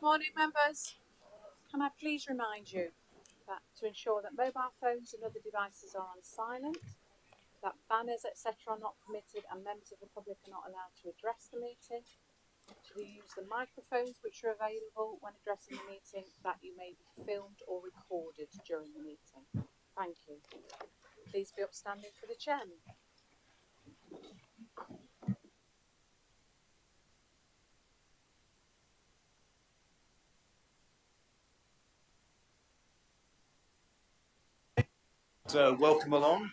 Morning, members. Can I please remind you that to ensure that mobile phones and other devices are on silent, that banners, etc. are not permitted and members of the public are not allowed to address the meeting, to use the microphones which are available when addressing the meeting, that you may be filmed or recorded during the meeting. Thank you. Please be upstanding for the chairman. Welcome along,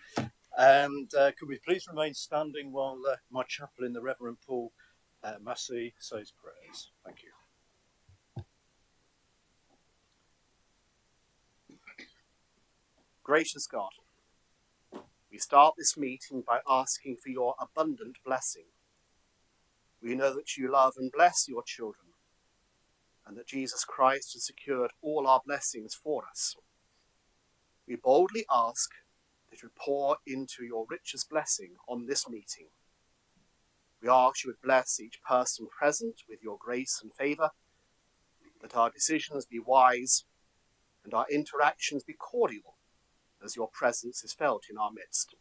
and could we please remain standing while my chaplain, the Reverend Paul Massey, says prayers. Thank you. Gracious God, we start this meeting by asking for your abundant blessing. We know that you love and bless your children, and that Jesus Christ has secured all our blessings for us. We boldly ask that you pour into your richest blessing on this meeting. We ask you would bless each person present with your grace and favour, that our decisions be wise and our interactions be cordial as your presence is felt in our midst.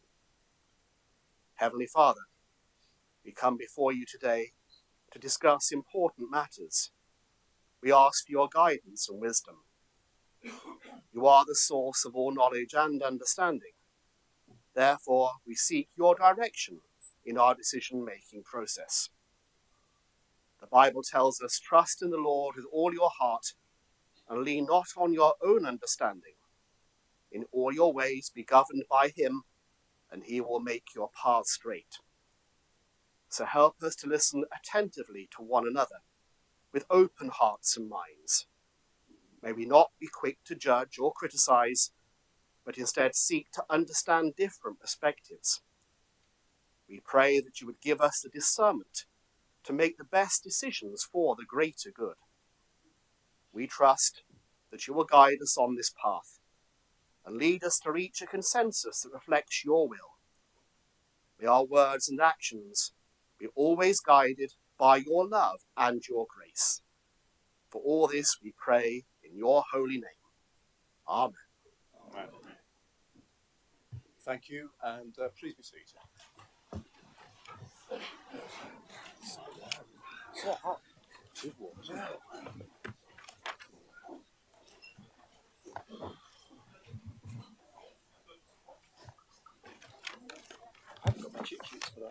Heavenly Father, we come before you today to discuss important matters. We ask for your guidance and wisdom. You are the source of all knowledge and understanding. Therefore, we seek your direction in our decision-making process. The Bible tells us, trust in the Lord with all your heart and lean not on your own understanding. In all your ways be governed by him, and he will make your path straight. So help us to listen attentively to one another with open hearts and minds. May we not be quick to judge or criticize, but instead seek to understand different perspectives. We pray that you would give us the discernment to make the best decisions for the greater good. We trust that you will guide us on this path and lead us to reach a consensus that reflects your will. May our words and actions be always guided by your love and your grace. For all this we pray in your holy name. Amen. Amen. Thank you, and please be seated. So hot. Good water. I haven't got my cheat sheets today.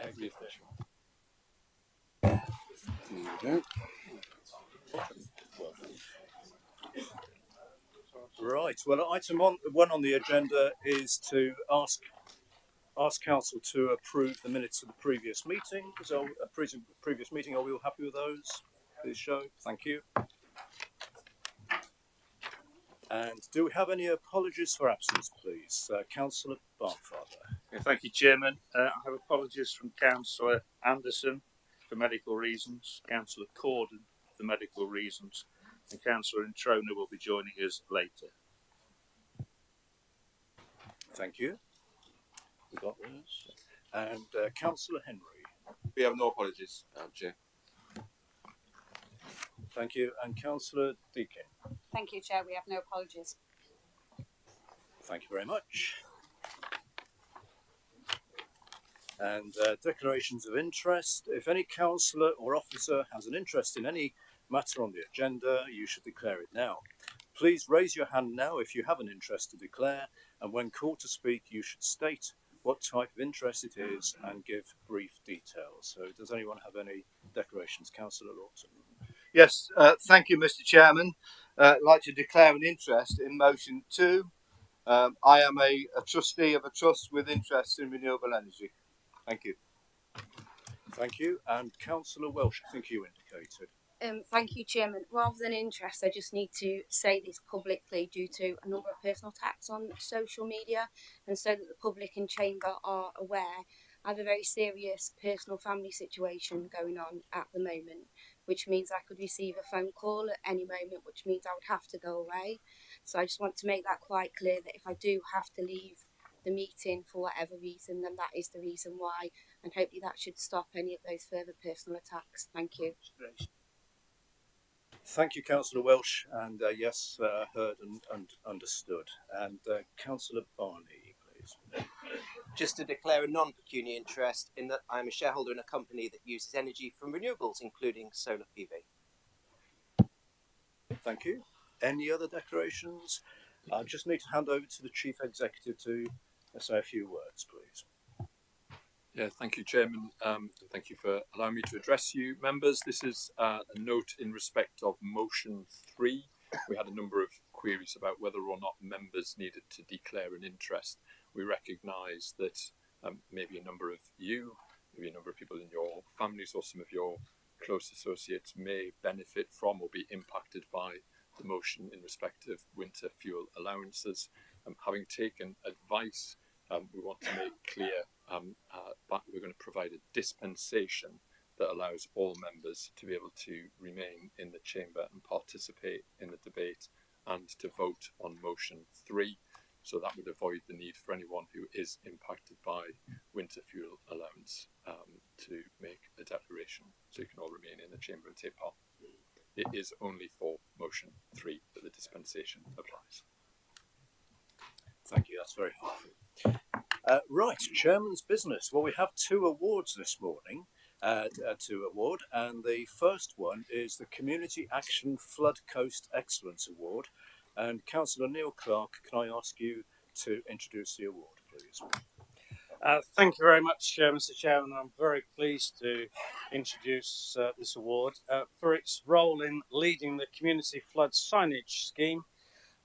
Every official. Right. Well, item one on the agenda is to ask council to approve the minutes of the previous meeting. So, previous meeting. Are we all happy with those? Please show. Thank you. And do we have any apologies for absence, please? Councillor Barnfather. Yeah, thank you, Chairman. I have apologies from Councillor Anderson for medical reasons, Councillor Corden for medical reasons, and Councillor Introna will be joining us later. Thank you. We got those. And Councillor Henry. We have no apologies, Chair. Thank you. And Councillor Deakin. Thank you, Chair. We have no apologies. Thank you very much. And declarations of interest. If any councillor or officer has an interest in any matter on the agenda, you should declare it now. Please raise your hand now if you have an interest to declare, and when called to speak, you should state what type of interest it is and give brief details. So does anyone have any declarations? Councillor Lawson. Yes, thank you, Mr. Chairman. I'd like to declare an interest in motion 2. I am a trustee of a trust with interest in renewable energy. Thank you. Thank you. And Councillor Welsh, I think you indicated. Thank you, Chairman. Rather than interest, I just need to say this publicly due to a number of personal attacks on social media, and so that the public in chamber are aware. I have a very serious personal family situation going on at the moment, which means I could receive a phone call at any moment, which means I would have to go away. So I just want to make that quite clear, that if I do have to leave the meeting for whatever reason, then that is the reason why, and hopefully that should stop any of those further personal attacks. Thank you. Thank you, Councillor Welsh, and yes, heard and understood. And Councillor Barney, please. Just to declare a non-pecuniary interest in that I am a shareholder in a company that uses energy from renewables, including solar PV. Thank you. Any other declarations? I just need to hand over to the Chief Executive to say a few words, please. Yeah, thank you, Chairman. Thank you for allowing me to address you, members. This is a note in respect of motion 3. We had a number of queries about whether or not members needed to declare an interest. We recognise that maybe a number of you, maybe a number of people in your families or some of your close associates may benefit from or be impacted by the motion in respect of winter fuel allowances. Having taken advice, we want to make clear that we're going to provide a dispensation that allows all members to be able to remain in the chamber and participate in the debate and to vote on motion 3. So that would avoid the need for anyone who is impacted by winter fuel allowance to make a declaration. So you can all remain in the chamber and take part. It is only for motion 3 that the dispensation applies. Thank you, that's very helpful. Right, Chairman's business. Well, we have 2 awards this morning to award, and the first one is the Community Action Flood Coast Excellence Award. And Councillor Neil Clark, can I ask you to introduce the award, please? Thank you very much, Mr. Chairman. I'm very pleased to introduce this award for its role in leading the community flood signage scheme.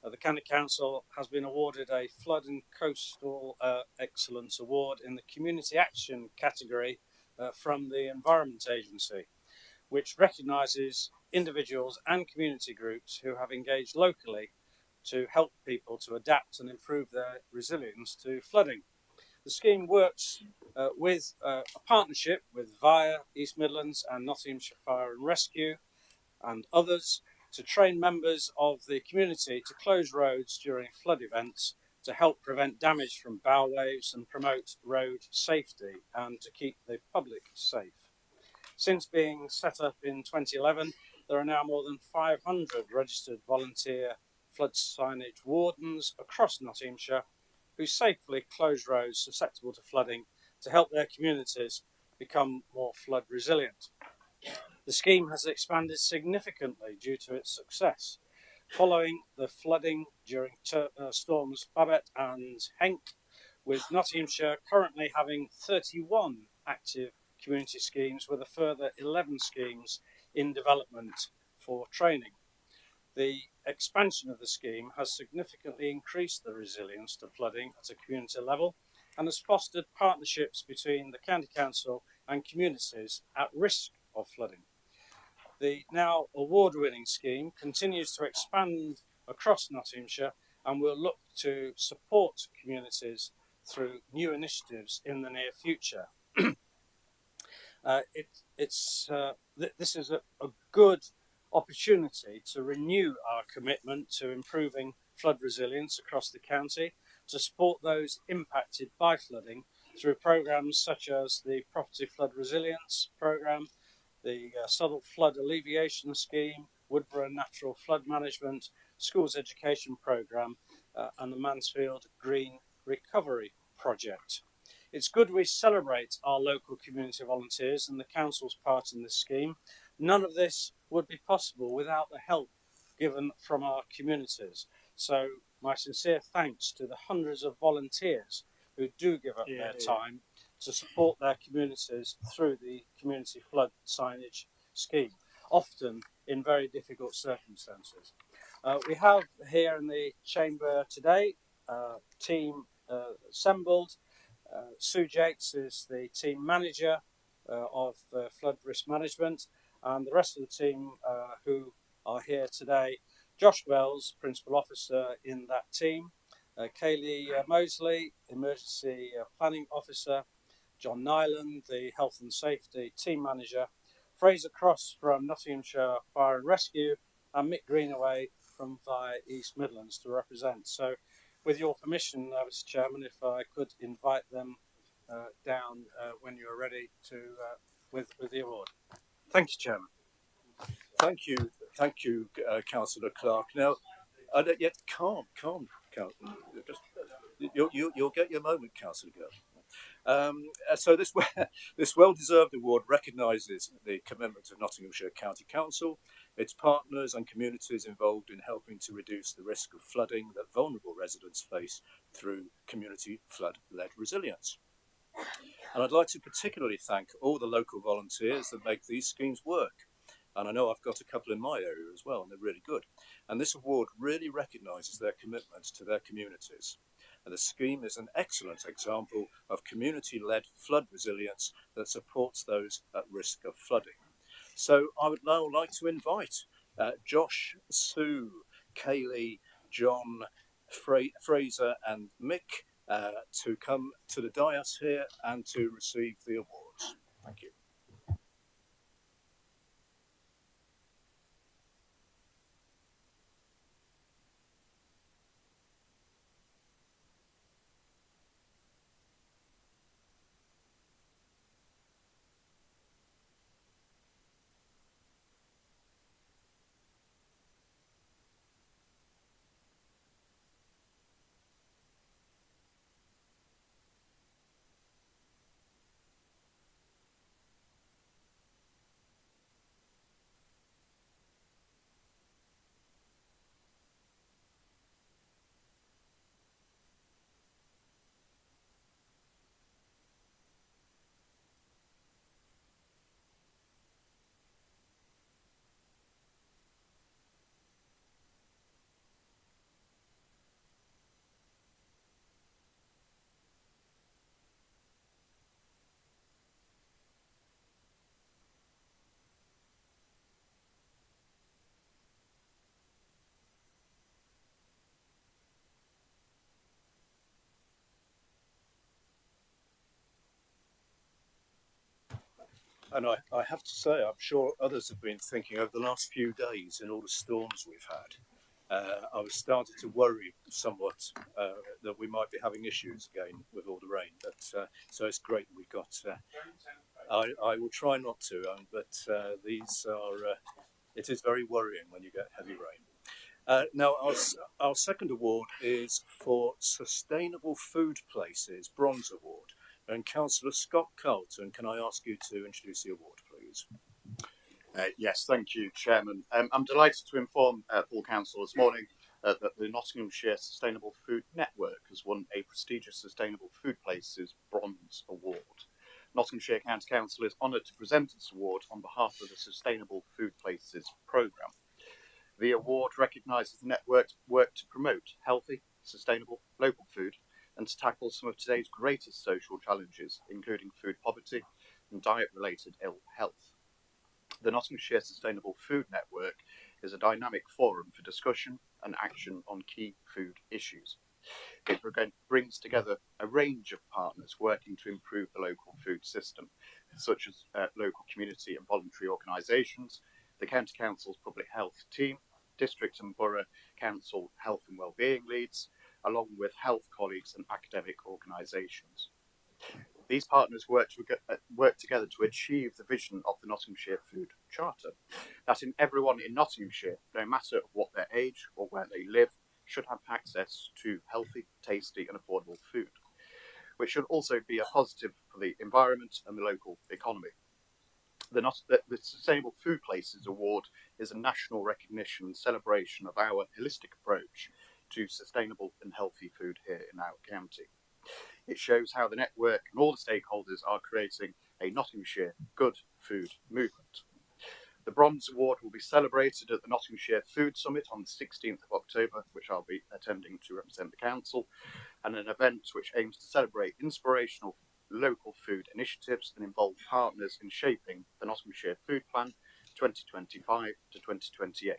The County Council has been awarded a Flood and Coastal Excellence Award in the Community Action category from the Environment Agency, which recognises individuals and community groups who have engaged locally to help people to adapt and improve their resilience to flooding. The scheme works with a partnership with VIA, East Midlands and Nottinghamshire Fire and Rescue and others to train members of the community to close roads during flood events to help prevent damage from bow waves and promote road safety and to keep the public safe. Since being set up in 2011, there are now more than 500 registered volunteer flood signage wardens across Nottinghamshire who safely close roads susceptible to flooding to help their communities become more flood resilient. The scheme has expanded significantly due to its success. Following the flooding during storms Babette and Henk, with Nottinghamshire currently having 31 active community schemes with a further 11 schemes in development for training. The expansion of the scheme has significantly increased the resilience to flooding at a community level and has fostered partnerships between the County Council and communities at risk of flooding. The now award-winning scheme continues to expand across Nottinghamshire and will look to support communities through new initiatives in the near future. This is a good opportunity to renew our commitment to improving flood resilience across the county, to support those impacted by flooding through programmes such as the Property Flood Resilience Programme, the Southall Flood Alleviation Scheme, Woodborough Natural Flood Management, Schools Education Programme and the Mansfield Green Recovery Project. It's good we celebrate our local community volunteers and the Council's part in this scheme. None of this would be possible without the help given from our communities. So my sincere thanks to the hundreds of volunteers who do give up their time to support their communities through the community flood signage scheme, often in very difficult circumstances. We have here in the chamber today a team assembled. Sue Jakes is the team manager of flood risk management, and the rest of the team who are here today: Josh Wells, principal officer in that team, Kaylee Mosley, emergency planning officer, John Nyland, the Health and Safety Team Manager, Fraser Cross from Nottinghamshire Fire and Rescue, and Mick Greenaway from Fire East Midlands to represent. So, with your permission, Mr. Chairman, if I could invite them down when you're ready to with the award. Thank you, Chairman. Thank you, Councillor Clark. Now, I don't yet calm. Just you'll get your moment, Councillor Gill. So this well-deserved award recognises the commitment of Nottinghamshire County Council, its partners and communities involved in helping to reduce the risk of flooding that vulnerable residents face through community flood-led resilience. And I'd like to particularly thank all the local volunteers that make these schemes work. And I know I've got a couple in my area as well, and they're really good. And this award really recognises their commitment to their communities. And the scheme is an excellent example of community-led flood resilience that supports those at risk of flooding. So I would now like to invite Josh, Sue, Kaylee, John, Fraser and Mick to come to the dais here and to receive the awards. Thank you. And I have to say, I'm sure others have been thinking over the last few days in all the storms we've had. I was starting to worry somewhat that we might be having issues again with all the rain. But so it's great that we've got. I will try not to, but these are. It is very worrying when you get heavy rain. Now, our second award is for Sustainable Food Places Bronze Award. And Councillor Scott Carlton, can I ask you to introduce the award, please? Yes, thank you, Chairman. I'm delighted to inform full council this morning that the Nottinghamshire Sustainable Food Network has won a prestigious Sustainable Food Places Bronze Award. Nottinghamshire County Council is honoured to present this award on behalf of the Sustainable Food Places programme. The award recognises the network's work to promote healthy, sustainable, local food and to tackle some of today's greatest social challenges, including food poverty and diet-related ill health. The Nottinghamshire Sustainable Food Network is a dynamic forum for discussion and action on key food issues. It brings together a range of partners working to improve the local food system, such as local community and voluntary organisations, the County Council's Public Health Team, District and Borough Council Health and Wellbeing Leads, along with health colleagues and academic organisations. These partners work together to achieve the vision of the Nottinghamshire Food Charter, that everyone in Nottinghamshire, no matter what their age or where they live, should have access to healthy, tasty and affordable food, which should also be a positive for the environment and the local economy. The Sustainable Food Places Award is a national recognition and celebration of our holistic approach to sustainable and healthy food here in our county. It shows how the network and all the stakeholders are creating a Nottinghamshire good food movement. The Bronze Award will be celebrated at the Nottinghamshire Food Summit on the 16th of October, which I'll be attending to represent the council, and an event which aims to celebrate inspirational local food initiatives and involve partners in shaping the Nottinghamshire Food Plan 2025 to 2028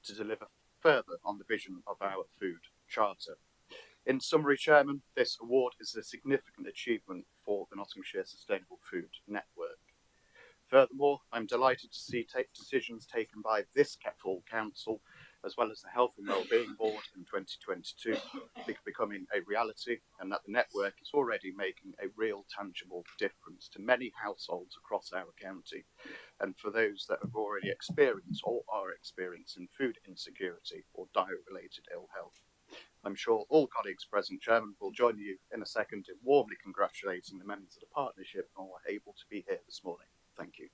to deliver further on the vision of our food charter. In summary, Chairman, this award is a significant achievement for the Nottinghamshire Sustainable Food Network. Furthermore, I'm delighted to see decisions taken by this full council, as well as the Health and Wellbeing Board in 2022, becoming a reality, and that the network is already making a real tangible difference to many households across our county, and for those that have already experienced or are experiencing food insecurity or diet-related ill health. I'm sure all colleagues present, Chairman, will join you in a second in warmly congratulating the members of the partnership who are able to be here this morning. Thank you.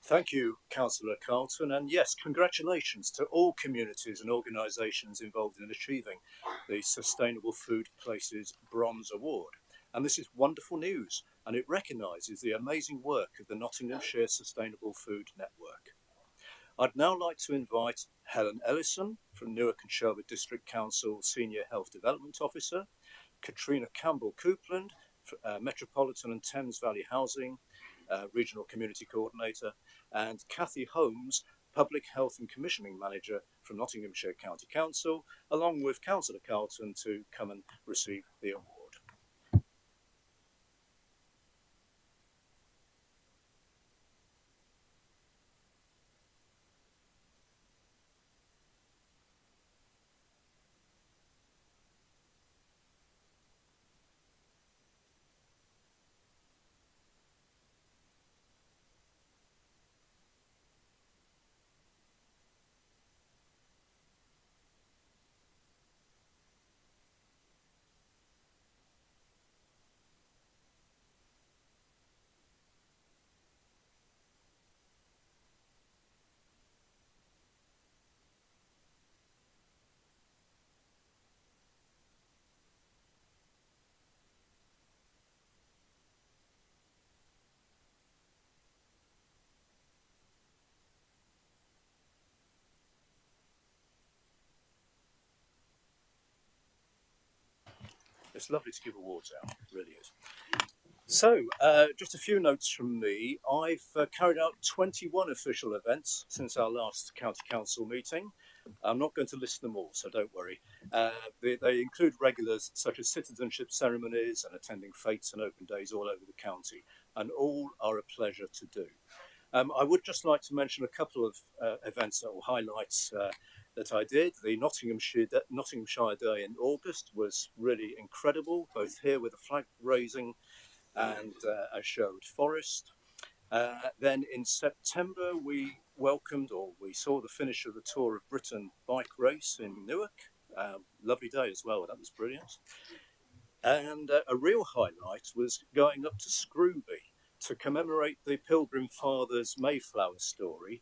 Thank you, Councillor Carlton, and yes, congratulations to all communities and organisations involved in achieving the Sustainable Food Places Bronze Award. And this is wonderful news, and it recognises the amazing work of the Nottinghamshire Sustainable Food Network. I'd now like to invite Helen Ellison from Newark and Sherwood District Council Senior Health Development Officer, Katrina Campbell-Coupland, Metropolitan and Thames Valley Housing Regional Community Coordinator, and Cathy Holmes, Public Health and Commissioning Manager from Nottinghamshire County Council, along with Councillor Carlton, to come and receive the award. It's lovely to give awards out, it really is. So, just a few notes from me. I've carried out 21 official events since our last County Council meeting. I'm not going to list them all, so don't worry. They include regulars such as citizenship ceremonies and attending fetes and open days all over the county, and all are a pleasure to do. I would just like to mention a couple of events or highlights that I did. The Nottinghamshire Day in August was really incredible, both here with the flag raising and a show at Forest. Then in September we saw the finish of the Tour of Britain bike race in Newark. Lovely day as well, that was brilliant. And a real highlight was going up to Scrutiny to commemorate the Pilgrim Fathers' Mayflower story,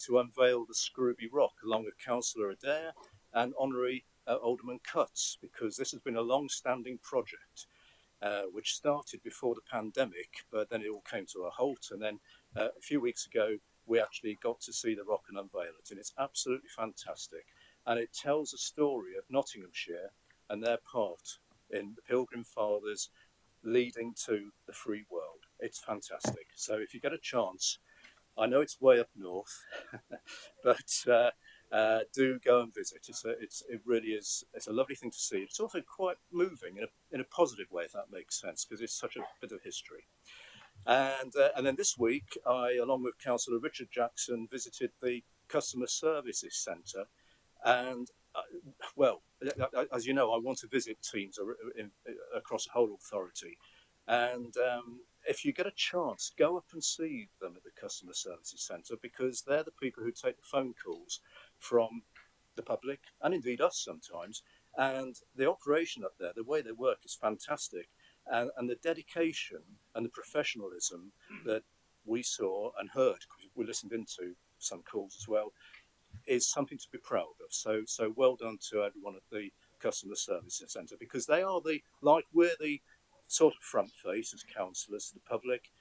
to unveil the Scrooby Rock along with Councillor Adair and Honorary Alderman Cutts, because this has been a long-standing project which started before the pandemic, but then it all came to a halt, and then a few weeks ago we actually got to see the rock and unveil it, and it's absolutely fantastic, and it tells a story of Nottinghamshire and their part in the Pilgrim Fathers leading to the free world. It's fantastic. So if you get a chance, I know it's way up north, but do go and visit. It really is. It's a lovely thing to see. It's also quite moving in a positive way, if that makes sense, because it's such a bit of history. And then this week, I, along with Councillor Richard Jackson, visited the Customer Services Centre, and well, as you know, I want to visit teams across the whole authority, and if you get a chance, go up and see them at the Customer Services Centre, because they're the people who take the phone calls from the public, and indeed us sometimes, and the operation up there, the way they work is fantastic, and the dedication and the professionalism that we saw and heard, because we listened into some calls as well, is something to be proud of. So well done to everyone at the Customer Services Centre, because they are we're the sort of front face as councillors to the public.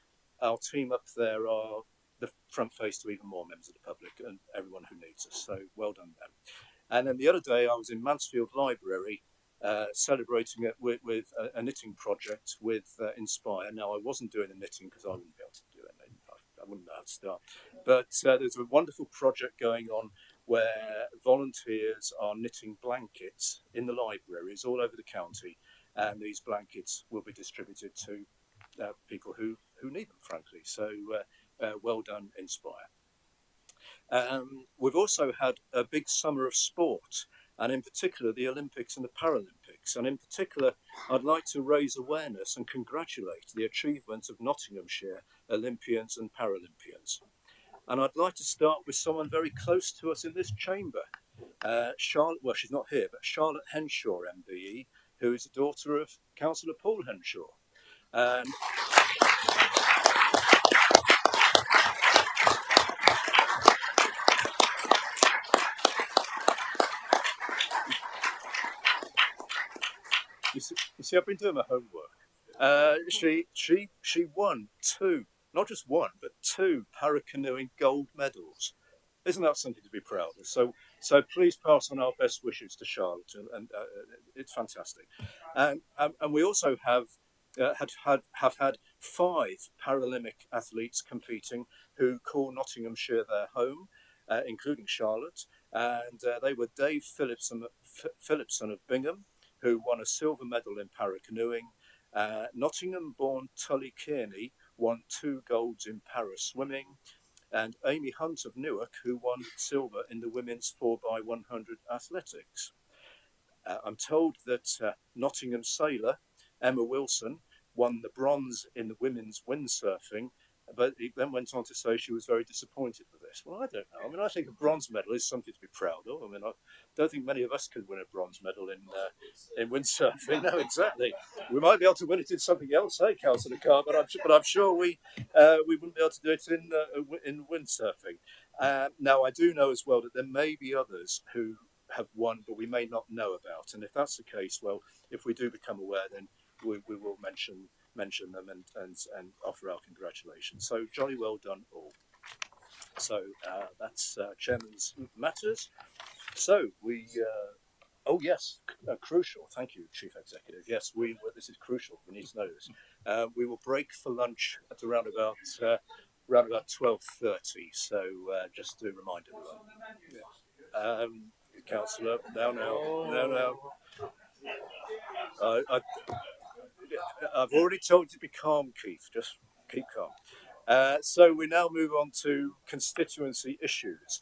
Our team up there are the front face to even more members of the public and everyone who needs us. So well done them. And then the other day I was in Mansfield Library celebrating it with a knitting project with Inspire. Now I wasn't doing the knitting because I wouldn't be able to do it. I wouldn't know how to start. But there's a wonderful project going on where volunteers are knitting blankets in the libraries all over the county, and these blankets will be distributed to people who need them, frankly. So well done, Inspire. We've also had a big summer of sport, and in particular the Olympics and the Paralympics. And in particular, I'd like to raise awareness and congratulate the achievements of Nottinghamshire Olympians and Paralympians. And I'd like to start with someone very close to us in this chamber. Charlotte, well, she's not here, but Charlotte Henshaw, MBE, who is the daughter of Councillor Paul Henshaw. You see, I've been doing my homework. She won not just one, but two para-canoeing gold medals. Isn't that something to be proud of? So please pass on our best wishes to Charlotte, and it's fantastic. And we also have had 5 Paralympic athletes competing who call Nottinghamshire their home, including Charlotte, and they were Dave Phillipson of Bingham, who won a silver medal in para-canoeing. Nottingham-born Tully Kearney won 2 golds in para-swimming, and Amy Hunt of Newark, who won silver in the women's 4x100 athletics. I'm told that Nottingham sailor Emma Wilson won the bronze in the women's windsurfing, but he then went on to say she was very disappointed with this. Well, I don't know. I mean, I think a bronze medal is something to be proud of. I mean, I don't think many of us could win a bronze medal in windsurfing. No, exactly. We might be able to win it in something else, Councillor Carr, but I'm sure we wouldn't be able to do it in windsurfing. Now, I do know as well that there may be others who have won, but we may not know about. And if that's the case, well, if we do become aware, then we will mention them and offer our congratulations. So jolly well done all. So that's Chairman's matters. So we, oh yes, crucial. Thank you, Chief Executive. Yes, this is crucial. We need to know this. We will break for lunch at around about 12:30. So just to remind everyone. Councillor, no. I've already told you to be calm, Keith. Just keep calm. So we now move on to constituency issues.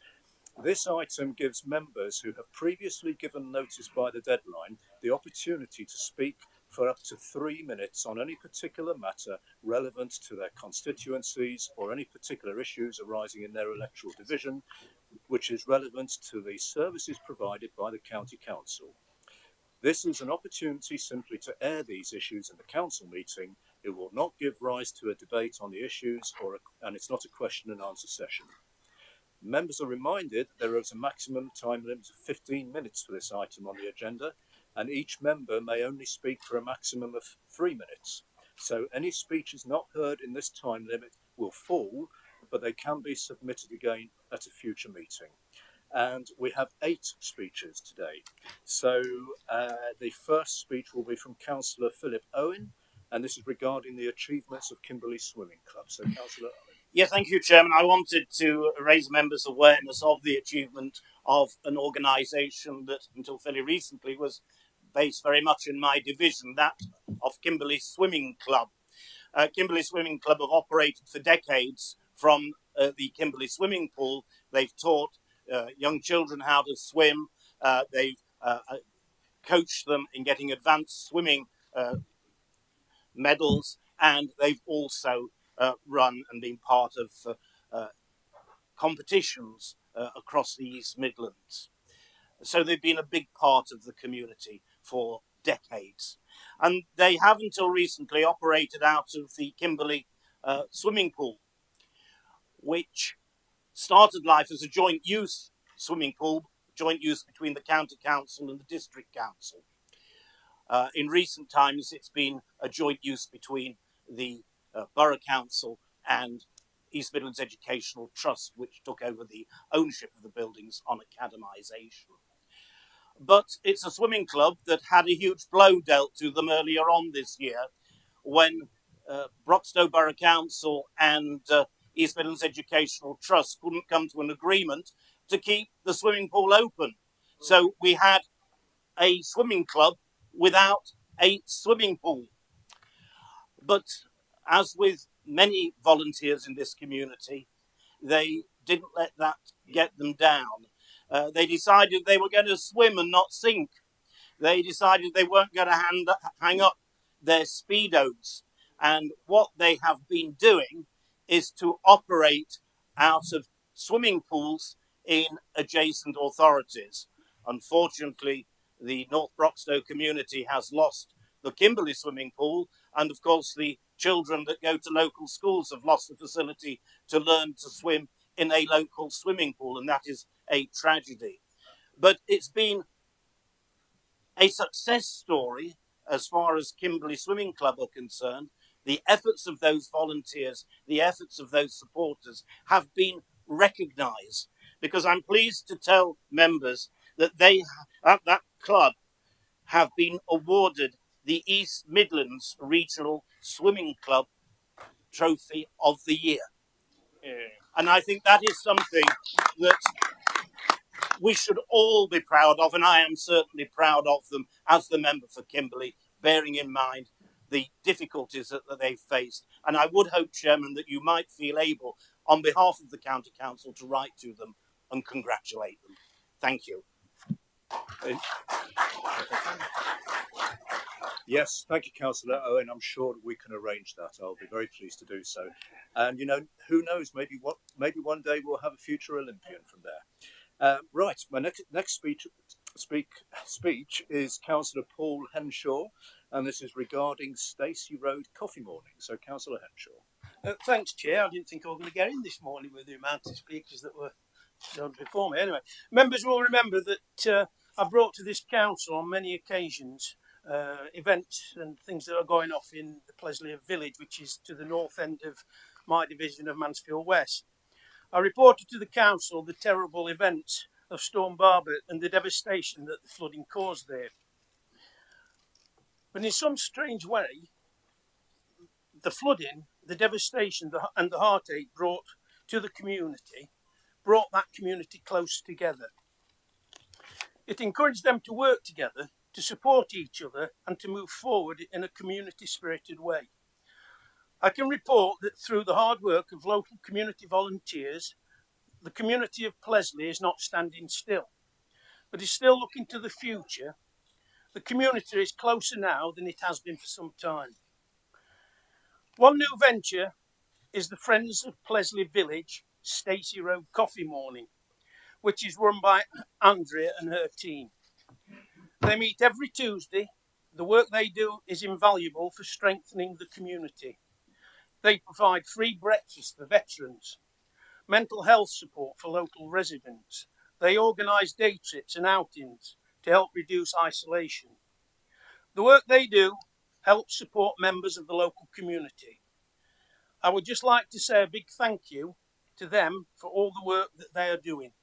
This item gives members who have previously given notice by the deadline the opportunity to speak for up to 3 minutes on any particular matter relevant to their constituencies or any particular issues arising in their electoral division, which is relevant to the services provided by the County Council. This is an opportunity simply to air these issues in the council meeting. It will not give rise to a debate on the issues, and it's not a question and answer session. Members are reminded that there is a maximum time limit of 15 minutes for this item on the agenda, and each member may only speak for a maximum of 3 minutes. So any speeches not heard in this time limit will fall, but they can be submitted again at a future meeting. And we have 8 speeches today. So the first speech will be from Councillor Philip Owen, and this is regarding the achievements of Kimberley Swimming Club. So Councillor Owen. Yeah, thank you, Chairman. I wanted to raise members' awareness of the achievement of an organisation that until fairly recently was based very much in my division, that of Kimberley Swimming Club. Kimberley Swimming Club have operated for decades from the Kimberley swimming pool. They've taught young children how to swim. They've coached them in getting advanced swimming medals, and they've also run and been part of competitions across the East Midlands. So they've been a big part of the community for decades. And they have until recently operated out of the Kimberley swimming pool, which started life as a joint use swimming pool, joint use between the County Council and the District Council. In recent times, it's been a joint use between the Borough Council and East Midlands Educational Trust, which took over the ownership of the buildings on academisation. But it's a swimming club that had a huge blow dealt to them earlier on this year when Broxtowe Borough Council and East Midlands Educational Trust couldn't come to an agreement to keep the swimming pool open. So we had a swimming club without a swimming pool. But as with many volunteers in this community, they didn't let that get them down. They decided they were going to swim and not sink. They decided they weren't going to hang up their speedos. And what they have been doing is to operate out of swimming pools in adjacent authorities. Unfortunately, the North Broxtowe community has lost the Kimberley swimming pool, and of course the children that go to local schools have lost the facility to learn to swim in a local swimming pool, and that is a tragedy. But it's been a success story as far as Kimberley Swimming Club are concerned. The efforts of those volunteers, the efforts of those supporters have been recognised, because I'm pleased to tell members that they, at that club, have been awarded the East Midlands Regional Swimming Club Trophy of the Year. Yeah. And I think that is something that we should all be proud of, and I am certainly proud of them as the member for Kimberley, bearing in mind the difficulties that they've faced. And I would hope, Chairman, that you might feel able, on behalf of the County Council, to write to them and congratulate them. Thank you. Yes, thank you, Councillor Owen. I'm sure that we can arrange that. I'll be very pleased to do so. And you know, who knows? Maybe one day we'll have a future Olympian from there. Right, my next speech is Councillor Paul Henshaw, and this is regarding Stacey Road Coffee Morning. So, Councillor Henshaw. Thanks, Chair. I didn't think I was going to get in this morning with the amount of speakers that were done before me. Anyway, members will remember that I brought to this council on many occasions events and things that are going off in the Plesley village, which is to the north end of my division of Mansfield West. I reported to the council the terrible events of Storm Barbara and the devastation that the flooding caused there. But in some strange way, the flooding, the devastation and the heartache brought to the community, brought that community close together. It encouraged them to work together, to support each other and to move forward in a community-spirited way. I can report that through the hard work of local community volunteers, the community of Plesley is not standing still, but is still looking to the future. The community is closer now than it has been for some time. One new venture is the Friends of Plesley Village Stacey Road Coffee Morning, which is run by Andrea and her team. They meet every Tuesday. The work they do is invaluable for strengthening the community. They provide free breakfast for veterans, mental health support for local residents. They organise day trips and outings to help reduce isolation. The work they do helps support members of the local community. I would just like to say a big thank you to them for all the work that they are doing.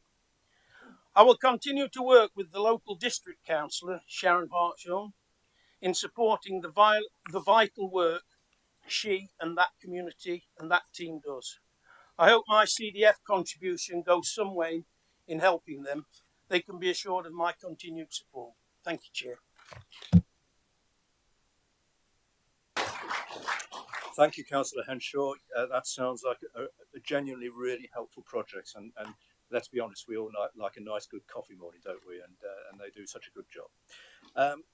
I will continue to work with the local district councillor, Sharon Hartshorn, in supporting the vital work she and that community and that team does. I hope my CDF contribution goes some way in helping them. They can be assured of my continued support. Thank you, Chair. Thank you, Councillor Henshaw. That sounds like a genuinely really helpful project, and let's be honest, we all like a nice good coffee morning, don't we? And they do such a good job.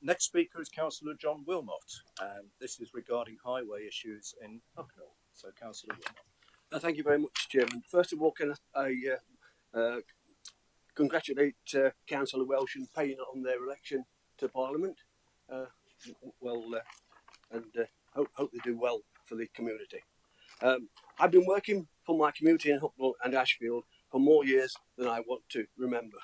Next speaker is Councillor John Wilmot, and this is regarding highway issues in Hucknall. So, Councillor Wilmot. Thank you very much, Chairman. First of all, can I congratulate Councillor Welsh in paying on their election to Parliament. Hope they do well for the community. I've been working for my community in Hucknall and Ashfield for more years than I want to remember.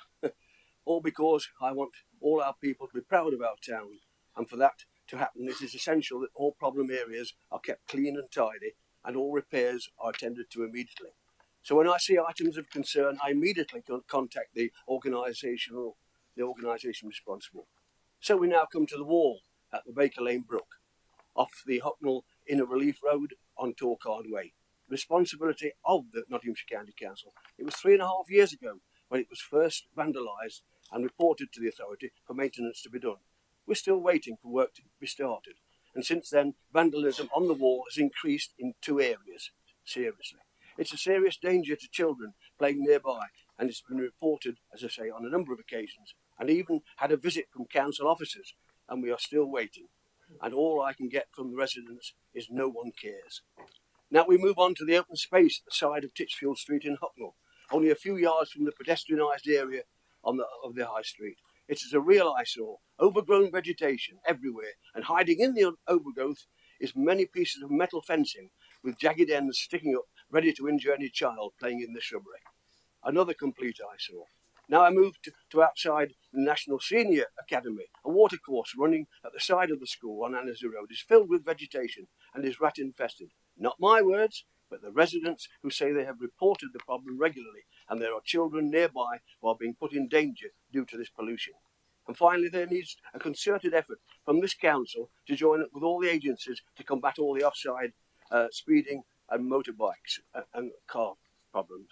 All because I want all our people to be proud of our town, and for that to happen it is essential that all problem areas are kept clean and tidy and all repairs are attended to immediately. So when I see items of concern, I immediately contact the organisation responsible. So we now come to the wall at the Baker Lane Brook, off the Hucknall Inner Relief Road on Torquard Way. Responsibility of the Nottinghamshire County Council. It was 3.5 years ago when it was first vandalised and reported to the authority for maintenance to be done. We're still waiting for work to be started, and since then vandalism on the wall has increased in 2 areas. Seriously, it's a serious danger to children playing nearby, and it's been reported, as I say, on a number of occasions, and even had a visit from council officers, and we are still waiting. And all I can get from the residents is no one cares. Now we move on to the open space at the side of Titchfield Street in Hucknall, only a few yards from the pedestrianised area of the High Street. It is a real eyesore, overgrown vegetation everywhere, and hiding in the overgrowth is many pieces of metal fencing with jagged ends sticking up, ready to injure any child playing in the shrubbery. Another complete eyesore. Now I move to outside the National Senior Academy. A watercourse running at the side of the school on Annesley Road is filled with vegetation and is rat infested. Not my words, but the residents who say they have reported the problem regularly, and there are children nearby who are being put in danger due to this pollution. And finally, there needs a concerted effort from this council to join up with all the agencies to combat all the offside speeding and motorbikes and car problems.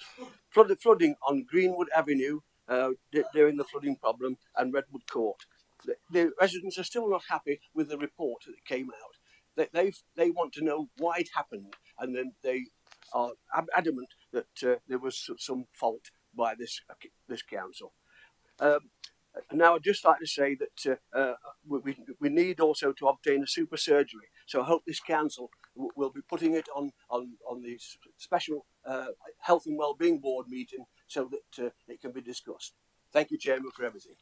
Flooding on Greenwood Avenue during the flooding problem and Redwood Court. The residents are still not happy with the report that came out. They want to know why it happened, and then they are adamant that there was some fault by this council. Now, I'd just like to say that we need also to obtain a super surgery. So I hope this council will be putting it on the special Health and Wellbeing Board meeting so that it can be discussed. Thank you, Chairman, for everything.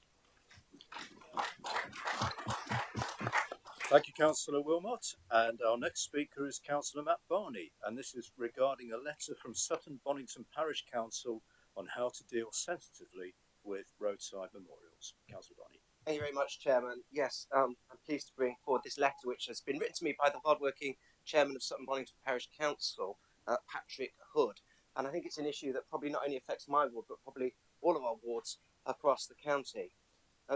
Thank you, Councillor Wilmot. And our next speaker is Councillor Matt Barney, and this is regarding a letter from Sutton Bonington Parish Council on how to deal sensitively with roadside memorials. Councillor Barney. Thank you very much, Chairman. Yes, I'm pleased to bring forward this letter, which has been written to me by the hardworking Chairman of Sutton Bonington Parish Council, Patrick Hood. And I think it's an issue that probably not only affects my ward, but probably all of our wards across the county.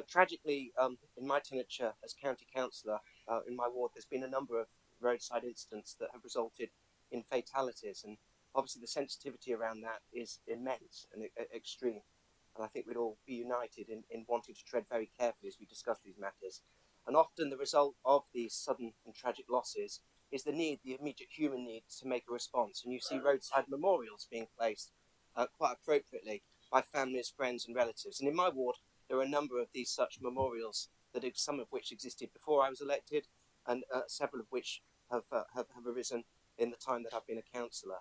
Tragically, in my tenure as county councillor, in my ward, there's been a number of roadside incidents that have resulted in fatalities. And obviously the sensitivity around that is immense and extreme. And I think we'd all be united in wanting to tread very carefully as we discuss these matters. And often the result of these sudden and tragic losses is the immediate human need to make a response. And you see roadside memorials being placed quite appropriately by families, friends and relatives. And in my ward, there are a number of these such memorials, some of which existed before I was elected, and several of which have arisen in the time that I've been a councillor.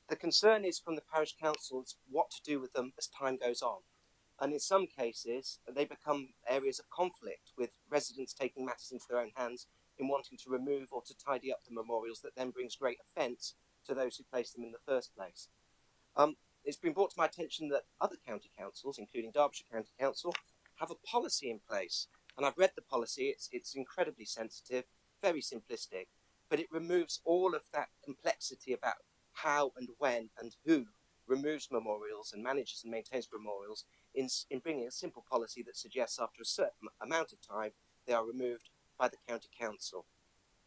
The concern is from the parish councils what to do with them as time goes on. And in some cases, they become areas of conflict, with residents taking matters into their own hands in wanting to remove or to tidy up the memorials that then brings great offence to those who placed them in the first place. It's been brought to my attention that other county councils, including Derbyshire County Council, have a policy in place. And I've read the policy, it's incredibly sensitive, very simplistic, but it removes all of that complexity about how and when and who removes memorials and manages and maintains memorials in bringing a simple policy that suggests after a certain amount of time they are removed by the county council.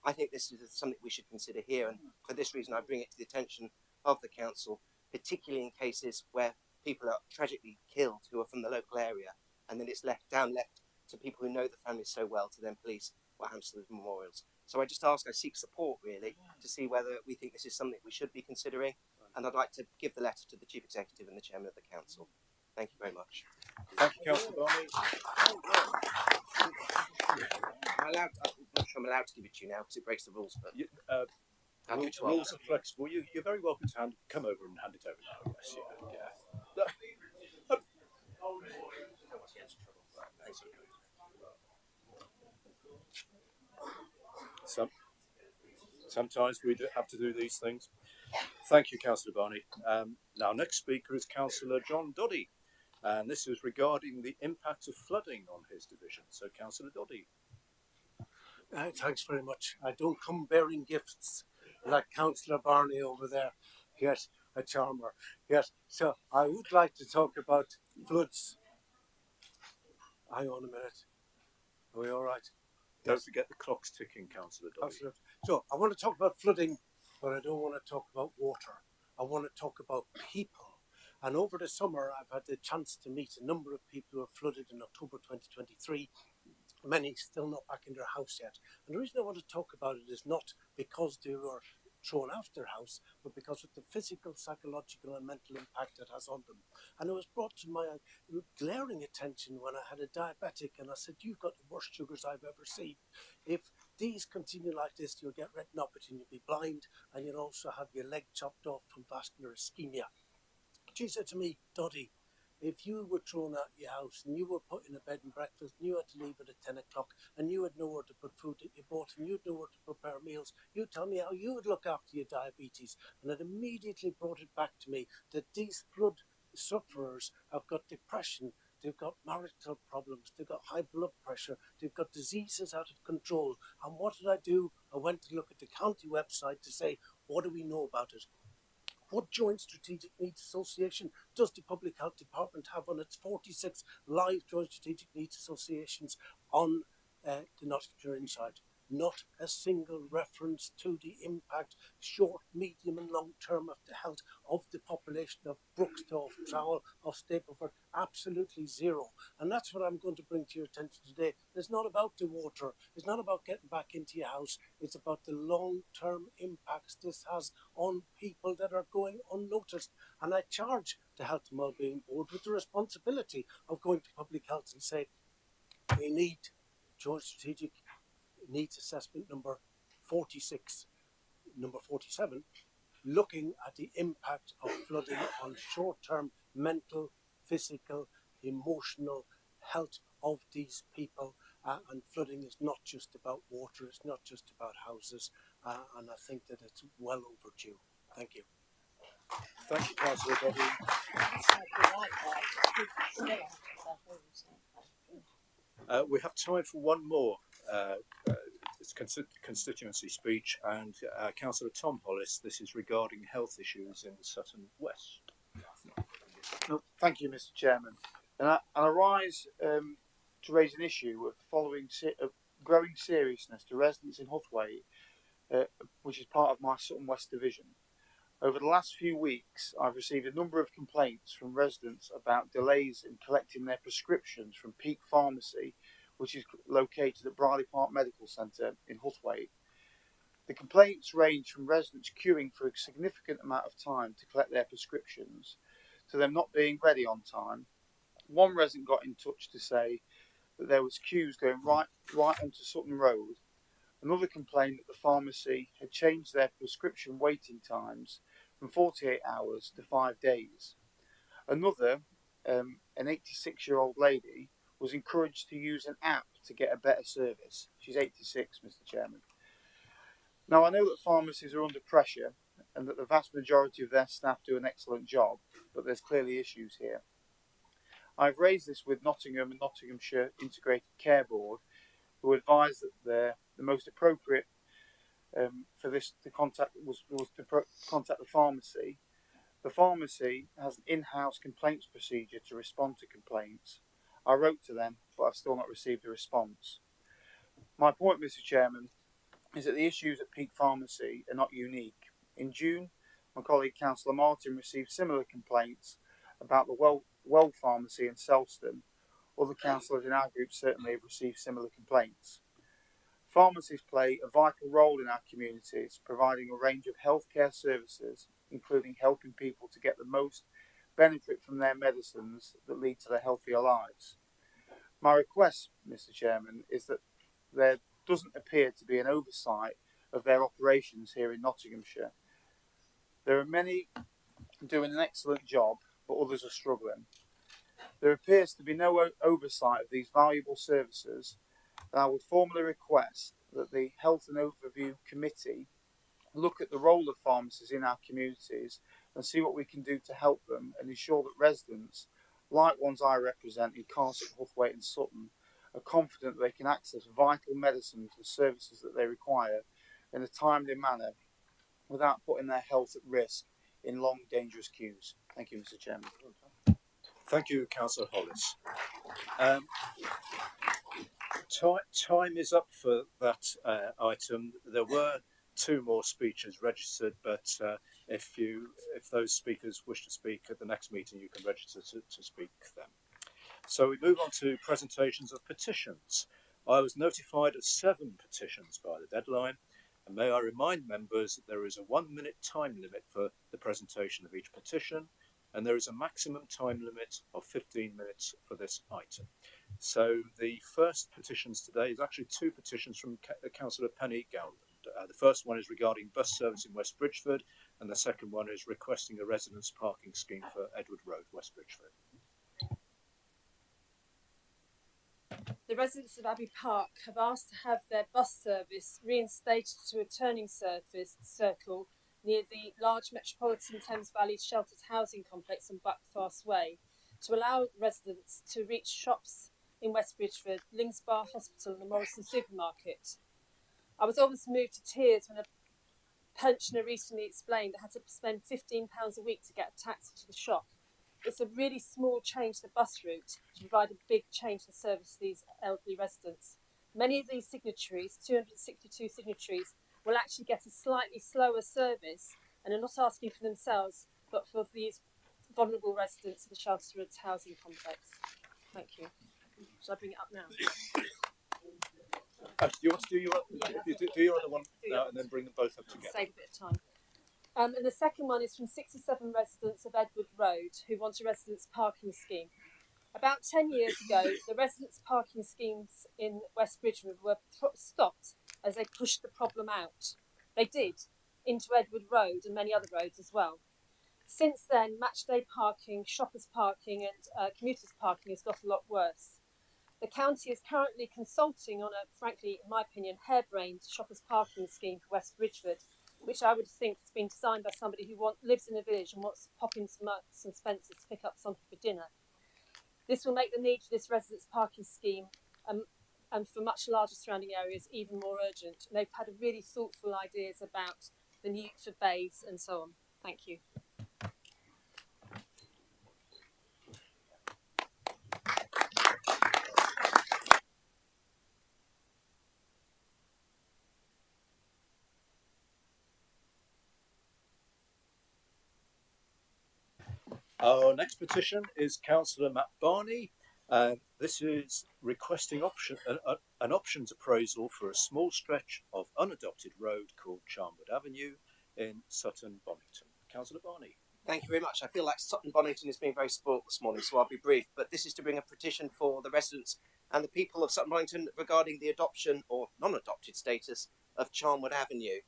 I think this is something we should consider here, and for this reason I bring it to the attention of the council, particularly in cases where people are tragically killed who are from the local area, and then it's left to people who know the families so well to then police what happens to those memorials. So I seek support really to see whether we think this is something we should be considering, and I'd like to give the letter to the Chief Executive and the Chairman of the Council. Thank you very much. Thank you, Councillor Barney. I'm not sure I'm allowed to give it to you now because it breaks the rules, but rules are flexible. You're very welcome to come over and hand it over now. Yes, yeah. Sometimes we have to do these things. Thank you, Councillor Barney. Now, next speaker is Councillor John Doddy, and this is regarding the impact of flooding on his division. So, Councillor Doddy. Thanks very much. I don't come bearing gifts like Councillor Barney over there. Yes, a charmer. Yes, so I would like to talk about floods. Hang on a minute. Are we all right? Don't forget the clock's ticking, Councillor Doddy. Absolutely. So I want to talk about flooding, but I don't want to talk about water. I want to talk about people. And over the summer, I've had the chance to meet a number of people who were flooded in October 2023. Many still not back in their house yet. And the reason I want to talk about it is not because they were thrown off their house, but because of the physical, psychological and mental impact it has on them. And it was brought to my glaring attention when I had a diabetic and I said, you've got the worst sugars I've ever seen. If these continue like this, you'll get retinopathy and you'll be blind, and you'll also have your leg chopped off from vascular ischemia. She said to me, Doddy, if you were thrown out of your house and you were put in a bed and breakfast and you had to leave at 10 o'clock and you had nowhere to put food that you bought and you had nowhere to prepare meals, you tell me how you would look after your diabetes. And it immediately brought it back to me that these flood sufferers have got depression, they've got marital problems, they've got high blood pressure, they've got diseases out of control. And what did I do? I went to look at the county website to say, what do we know about it? What joint strategic needs association does the Public Health Department have on its 46 live joint strategic needs associations on the Nottinghamshire inside? Not a single reference to the impact, short, medium and long term, of the health of the population of Brookstow, Trowell, of Stapleford. Absolutely zero. And that's what I'm going to bring to your attention today. It's not about the water. It's not about getting back into your house. It's about the long-term impacts this has on people that are going unnoticed. And I charge the Health and Wellbeing Board with the responsibility of going to public health and say, we need joint strategic needs assessment number 46, number 47, looking at the impact of flooding on short-term mental, physical, emotional health of these people. And flooding is not just about water, it's not just about houses, and I think that it's well overdue. Thank you. Thank you, Councillor Doddy. We have time for one more constituency speech, and Councillor Tom Hollis, this is regarding health issues in Sutton West. No, thank you, Mr. Chairman. And I rise to raise an issue of the following growing seriousness to residents in Huthwaite, which is part of my Sutton West division. Over the last few weeks, I've received a number of complaints from residents about delays in collecting their prescriptions from Peak Pharmacy, which is located at Briley Park Medical Centre in Huthwaite. The complaints range from residents queuing for a significant amount of time to collect their prescriptions, to them not being ready on time. One resident got in touch to say that there was queues going right onto Sutton Road. Another complained that the pharmacy had changed their prescription waiting times from 48 hours to 5 days. Another, an 86-year-old lady, was encouraged to use an app to get a better service. She's 86, Mr. Chairman. Now, I know that pharmacies are under pressure and that the vast majority of their staff do an excellent job, but there's clearly issues here. I've raised this with Nottingham and Nottinghamshire Integrated Care Board, who advised that the most appropriate for this to contact was to contact the pharmacy. The pharmacy has an in-house complaints procedure to respond to complaints. I wrote to them, but I've still not received a response. My point, Mr. Chairman, is that the issues at Peak Pharmacy are not unique. In June, my colleague Councillor Martin received similar complaints about the Well Pharmacy in Selston. Other councillors in our group certainly have received similar complaints. Pharmacies play a vital role in our communities, providing a range of healthcare services, including helping people to get the most benefit from their medicines that lead to their healthier lives. My request, Mr. Chairman, is that there doesn't appear to be an oversight of their operations here in Nottinghamshire. There are many doing an excellent job, but others are struggling. There appears to be no oversight of these valuable services, and I would formally request that the Health and Overview Committee look at the role of pharmacies in our communities and see what we can do to help them and ensure that residents, like ones I represent in Carset, Huthwaite and Sutton, are confident they can access vital medicines and services that they require in a timely manner without putting their health at risk in long, dangerous queues. Thank you, Mr. Chairman. Thank you, Councillor Hollis. Time is up for that item. There were two more speeches registered, but If those speakers wish to speak at the next meeting, you can register to speak then. So we move on to presentations of petitions. I was notified of 7 petitions by the deadline, and may I remind members that there is a 1-minute time limit for the presentation of each petition, and there is a maximum time limit of 15 minutes for this item. So the first petitions today is actually 2 petitions from Councillor Penny Gowland. The first one is regarding bus service in West Bridgford, and the second one is requesting a residence parking scheme for Edward Road, West Bridgford. The residents of Abbey Park have asked to have their bus service reinstated to a turning circle near the large Metropolitan Thames Valley Sheltered Housing Complex on Buckfast Way to allow residents to reach shops in West Bridgford, Lings Bar Hospital and the Morrison Supermarket. I was almost moved to tears when a pensioner recently explained they had to spend £15 a week to get a taxi to the shop. It's a really small change to the bus route to provide a big change in service to these elderly residents. Many of these signatories, 262 signatories, will actually get a slightly slower service and are not asking for themselves, but for these vulnerable residents of the Sheltered Housing Complex. Thank you. Shall I bring it up now? Do you want to do your, do your other one now and then bring them both up together? Save a bit of time. And the second one is from 67 residents of Edward Road who want a residence parking scheme. About 10 years ago, the residence parking schemes in West Bridgford were stopped as they pushed the problem out. They did, into Edward Road and many other roads as well. Since then, matchday parking, shoppers parking and commuters parking has got a lot worse. The county is currently consulting on a, frankly, in my opinion, harebrained shoppers parking scheme for West Bridgford, which I would think has been designed by somebody who lives in a village and wants to pop into Marks and Spencer's to pick up something for dinner. This will make the need for this residence parking scheme and for much larger surrounding areas even more urgent. And they've had a really thoughtful ideas about the need for bays and so on. Thank you. Our next petition is Councillor Matt Barney. This is requesting an options appraisal for a small stretch of unadopted road called Charnwood Avenue in Sutton Bonington. Councillor Barney. Thank you very much. I feel like Sutton Bonington is being very spoilt this morning, so I'll be brief. But this is to bring a petition for the residents and the people of Sutton Bonington regarding the adoption or non-adopted status of Charnwood Avenue.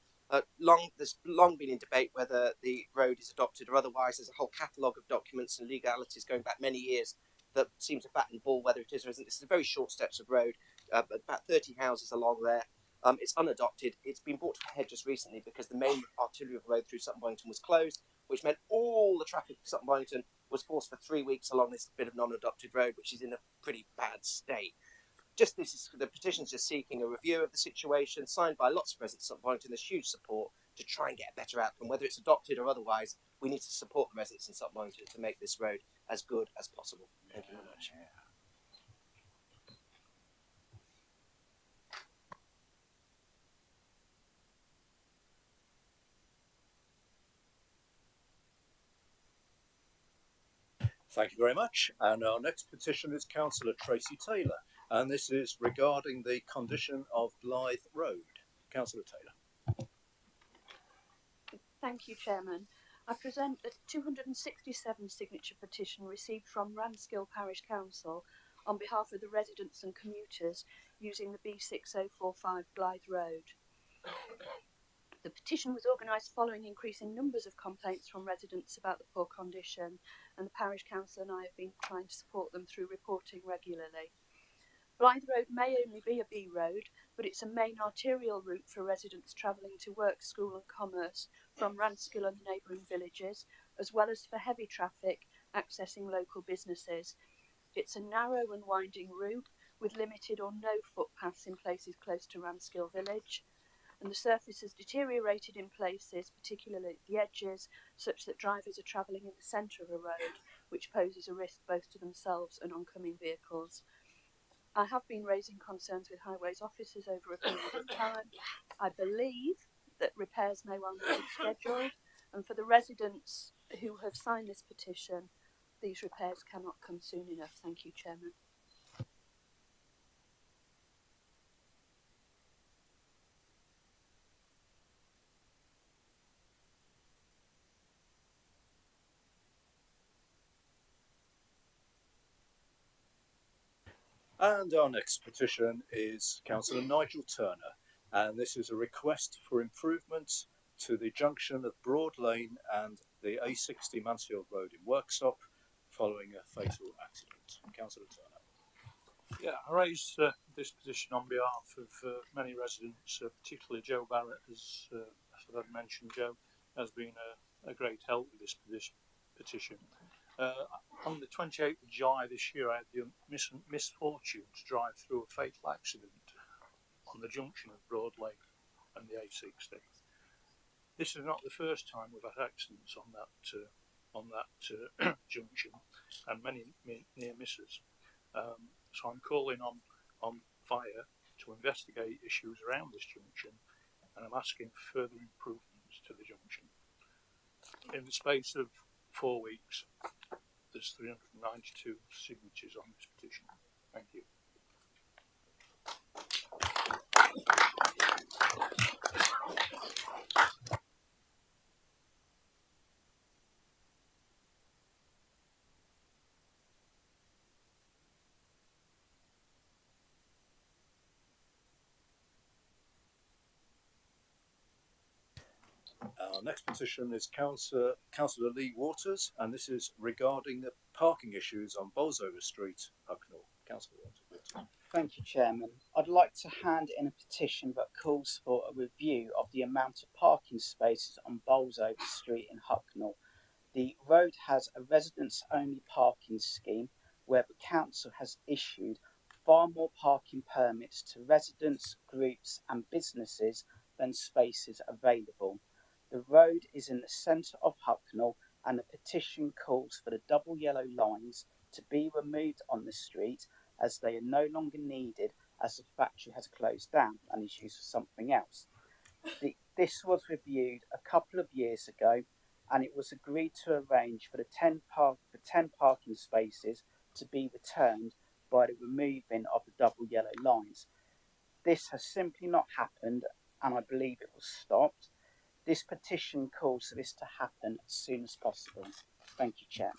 There's long been in debate whether the road is adopted or otherwise. There's a whole catalogue of documents and legalities going back many years that seem to bat and ball whether it is or isn't. This is a very short stretch of road, about 30 houses along there. It's unadopted. It's been brought to a head just recently because the main arterial road through Sutton Bonington was closed, which meant all the traffic of Sutton Bonington was forced for 3 weeks along this bit of non-adopted road, which is in a pretty bad state. The petition's just seeking a review of the situation, signed by lots of residents of Sutton Bonington. There's huge support to try and get a better outcome, whether it's adopted or otherwise. We need to support the residents in Sutton Bonington to make this road as good as possible. Thank you very much. Thank you very much. And our next petition is Councillor Tracy Taylor, and this is regarding the condition of Blythe Road. Councillor Taylor. Thank you, Chairman. I present a 267 signature petition received from Ranskill Parish Council on behalf of the residents and commuters using the B6045 Blythe Road. The petition was organised following increasing numbers of complaints from residents about the poor condition, and the Parish Council and I have been trying to support them through reporting regularly. Blythe Road may only be a B road, but it's a main arterial route for residents travelling to work, school and commerce from Ranskill and the neighbouring villages, as well as for heavy traffic accessing local businesses. It's a narrow and winding route with limited or no footpaths in places close to Ranskill village, and the surface has deteriorated in places, particularly at the edges, such that drivers are travelling in the centre of a road, which poses a risk both to themselves and oncoming vehicles. I have been raising concerns with highways officers over a period of time. I believe that repairs may well be scheduled, And for the residents who have signed this petition, these repairs cannot come soon enough. Thank you, Chairman. And our next petition is Councillor Nigel Turner, and this is a request for improvements to the junction of Broad Lane and the A60 Mansfield Road in Worksop following a fatal accident. Councillor Turner. Yeah, I raise this petition on behalf of many residents, particularly Joe Barrett, as I've mentioned. Joe has been a great help with this petition. On the 28th of July this year, I had the misfortune to drive through a fatal accident on the junction of Broad Lane and the A60. This is not the first time we've had accidents on that junction, and many near misses. So I'm calling on fire to investigate issues around this junction, and I'm asking for further improvements to the junction. In the space of 4 weeks, there's 392 signatures on this petition. Thank you. Our next petition is Councillor Lee Waters, and this is regarding the parking issues on Bolsover Street, Hucknall. Councillor Waters. Thank you, Chairman. I'd like to hand in a petition that calls for a review of the amount of parking spaces on Bolsover Street in Hucknall. The road has a residents-only parking scheme where the council has issued far more parking permits to residents, groups and businesses than spaces available. The road is in the centre of Hucknall, and the petition calls for the double yellow lines to be removed on the street as they are no longer needed as the factory has closed down and is used for something else. This was reviewed a couple of years ago, and it was agreed to arrange for the 10 parking spaces to be returned by the removing of the double yellow lines. This has simply not happened, and I believe it was stopped. This petition calls for this to happen as soon as possible. Thank you, Chairman.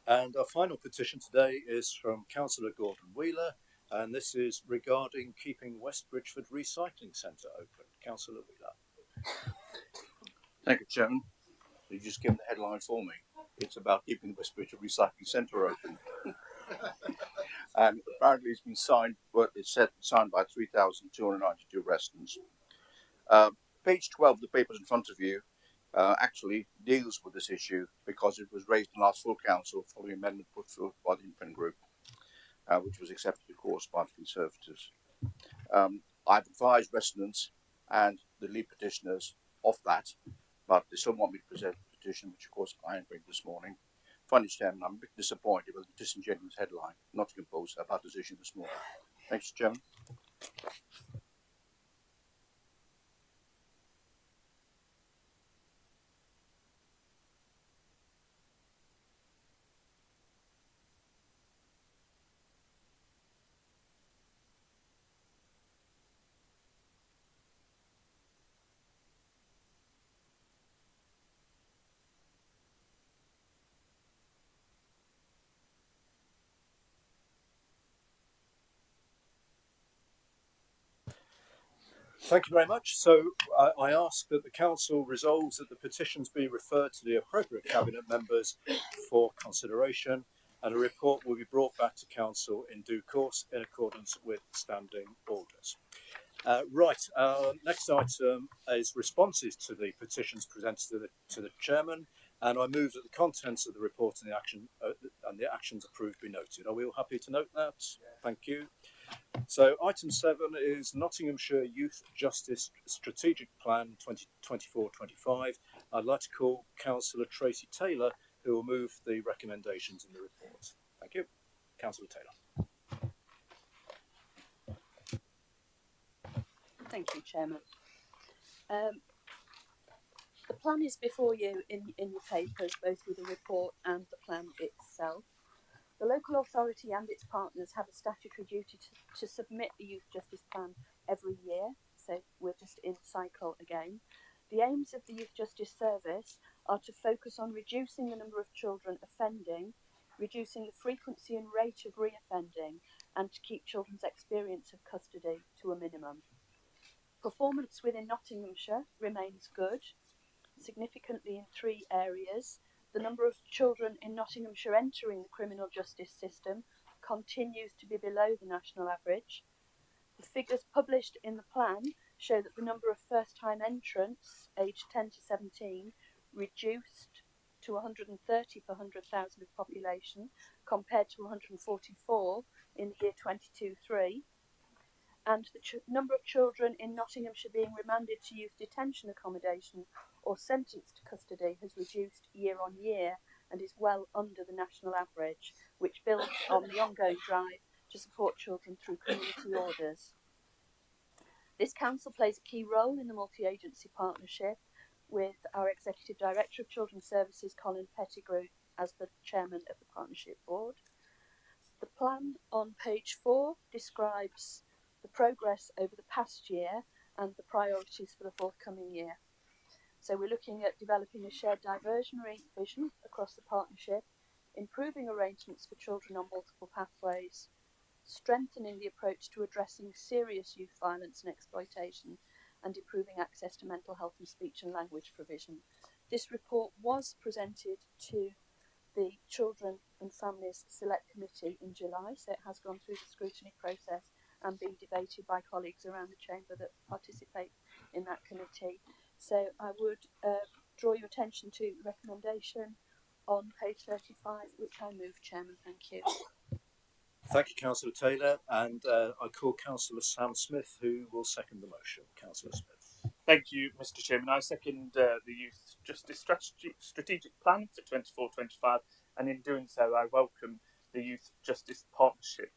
And our final petition today is from Councillor Gordon Wheeler, and this is regarding keeping West Bridgford Recycling Centre open. Councillor Wheeler. Thank you, Chairman. You just given the headline for me. It's about keeping the West Bridgford Recycling Centre open. And apparently it's been signed, well, it's said signed by 3,292 residents. Page 12 of the papers in front of you actually deals with this issue because it was raised in last full council following amendment put through by the independent group, which was accepted, of course, by the Conservatives. I've advised residents and the lead petitioners of that, but they still want me to present the petition, which of course I am bringing this morning. Finally, Chairman, I'm a bit disappointed with the disingenuous headline Nottingham Post about this issue this morning. Thanks, Chairman. Thank you very much. So I ask that the Council resolves that the petitions be referred to the appropriate Cabinet members for consideration, and a report will be brought back to Council in due course in accordance with standing orders. Next item is responses to the petitions presented to the Chairman, and I move that the contents of the report and the actions approved be noted. Are we all happy to note that? Thank you. So item 7 is Nottinghamshire Youth Justice Strategic Plan 2024-25. I'd like to call Councillor Tracy Taylor, who will move the recommendations in the report. Thank you. Councillor Taylor. Thank you, Chairman. The plan is before you in your papers, both with the report and the plan itself. The local authority and its partners have a statutory duty to submit the Youth Justice Plan every year, so we're just in cycle again. The aims of the Youth Justice Service are to focus on reducing the number of children offending, reducing the frequency and rate of reoffending, and to keep children's experience of custody to a minimum. Performance within Nottinghamshire remains good, significantly in 3 areas. The number of children in Nottinghamshire entering the criminal justice system continues to be below the national average. The figures published in the plan show that the number of first-time entrants, aged 10 to 17, reduced to 130 per 100,000 of population, compared to 144 in the year 22-3. And the number of children in Nottinghamshire being remanded to youth detention accommodation or sentenced to custody has reduced year on year and is well under the national average, which builds on the ongoing drive to support children through community orders. This council plays a key role in the multi-agency partnership, with our Executive Director of Children's Services, Colin Pettigrew, as the Chairman of the Partnership Board. The plan on page 4 describes the progress over the past year and the priorities for the forthcoming year. So we're looking at developing a shared diversionary vision across the partnership, improving arrangements for children on multiple pathways, strengthening the approach to addressing serious youth violence and exploitation, and improving access to mental health and speech and language provision. This report was presented to the Children and Families Select Committee in July, so it has gone through the scrutiny process and being debated by colleagues around the chamber that participate in that committee. So I would draw your attention to the recommendation on page 35, which I move, Chairman. Thank you. Thank you, Councillor Taylor, and I call Councillor Sam Smith, who will second the motion. Councillor Smith. Thank you, Mr. Chairman. I second the Youth Justice Strategic Plan for 24-25, and in doing so, I welcome the Youth Justice Partnership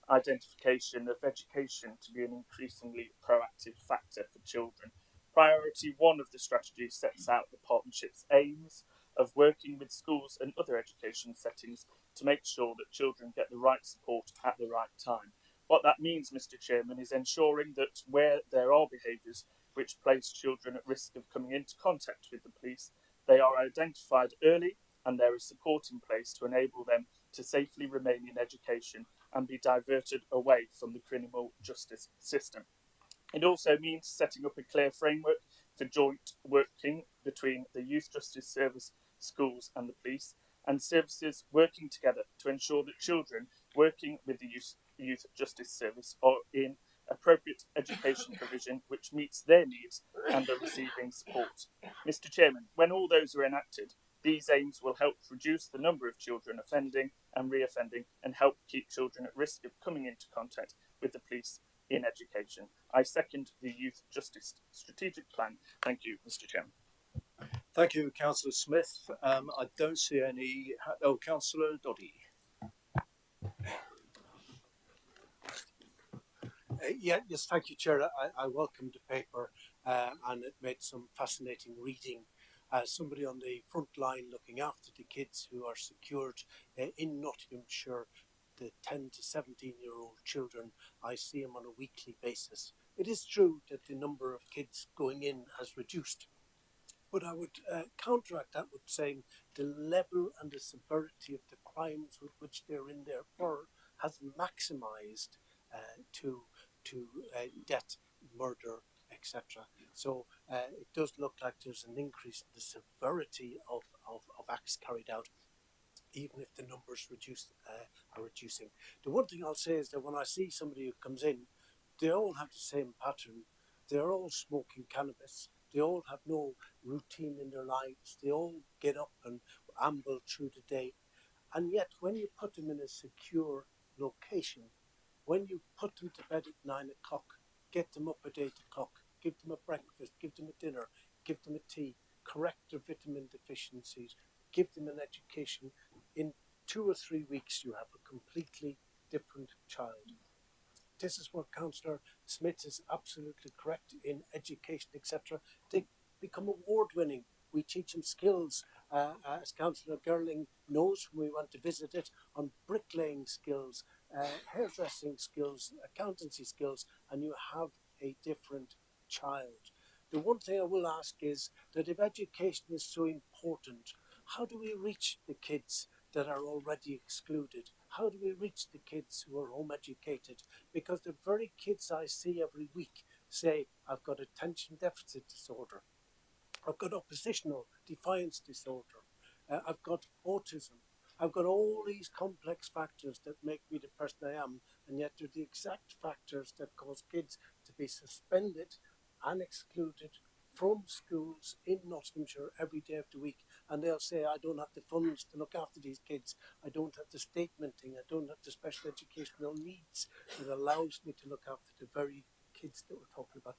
identification of education to be an increasingly proactive factor for children. Priority 1 of the strategy sets out the partnership's aims of working with schools and other education settings to make sure that children get the right support at the right time. What that means, Mr. Chairman, is ensuring that where there are behaviours which place children at risk of coming into contact with the police, they are identified early and there is support in place to enable them to safely remain in education and be diverted away from the criminal justice system. It also means setting up a clear framework for joint working between the Youth Justice Service, schools and the police, and services working together to ensure that children working with the Youth Justice Service are in appropriate education provision which meets their needs and are receiving support. Mr. Chairman, when all those are enacted, these aims will help reduce the number of children offending and reoffending and help keep children at risk of coming into contact with the police in education. I second the Youth Justice Strategic Plan. Thank you, Mr. Chairman. Thank you, Councillor Smith. I don't see any. Oh, Councillor Doddy. Yes, thank you, Chair. I welcomed the paper and it made some fascinating reading. As somebody on the front line looking after the kids who are secured in Nottinghamshire, the 10 to 17-year-old children, I see them on a weekly basis. It is true that the number of kids going in has reduced, but I would counteract that with saying the level and the severity of the crimes with which they're in there for has maximised to death, murder, etc. So it does look like there's an increase in the severity of acts carried out, even if the numbers are reducing. The one thing I'll say is that when I see somebody who comes in, they all have the same pattern. They're all smoking cannabis. They all have no routine in their lives. They all get up and amble through the day. And yet when you put them in a secure location, when you put them to bed at 9 o'clock, get them up at 8 o'clock, give them a breakfast, give them a dinner, give them a tea, correct their vitamin deficiencies, give them an education. In 2 or 3 weeks, you have a completely different child. This is where Councillor Smith is absolutely correct in education, etc. They become award-winning. We teach them skills, as Councillor Gerling knows when we went to visit it, on bricklaying skills, hairdressing skills, accountancy skills, and you have a different child. The one thing I will ask is that if education is so important, how do we reach the kids that are already excluded? How do we reach the kids who are home educated? Because the very kids I see every week say, I've got attention deficit disorder, I've got oppositional defiance disorder, I've got autism, I've got all these complex factors that make me the person I am, and yet they're the exact factors that cause kids to be suspended and excluded from schools in Nottinghamshire every day of the week. And they'll say, I don't have the funds to look after these kids, I don't have the statementing, I don't have the special educational needs that allows me to look after the very kids that we're talking about.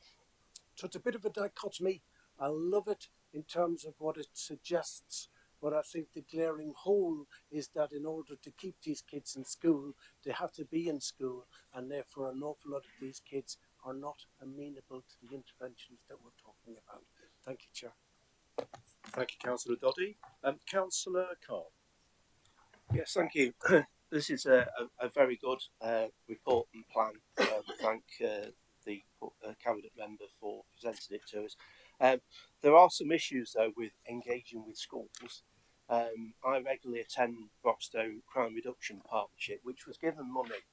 So it's a bit of a dichotomy. I love it in terms of what it suggests, but I think the glaring hole is that in order to keep these kids in school, they have to be in school, and therefore an awful lot of these kids are not amenable to the interventions that we're talking about. Thank you, Chair. Thank you, Councillor Doddy. Councillor Carr. Yes, thank you. This is a very good report and plan. Thank the cabinet member for presenting it to us. There are some issues though with engaging with schools. I regularly attend Broxtowe Crime Reduction Partnership, which was given money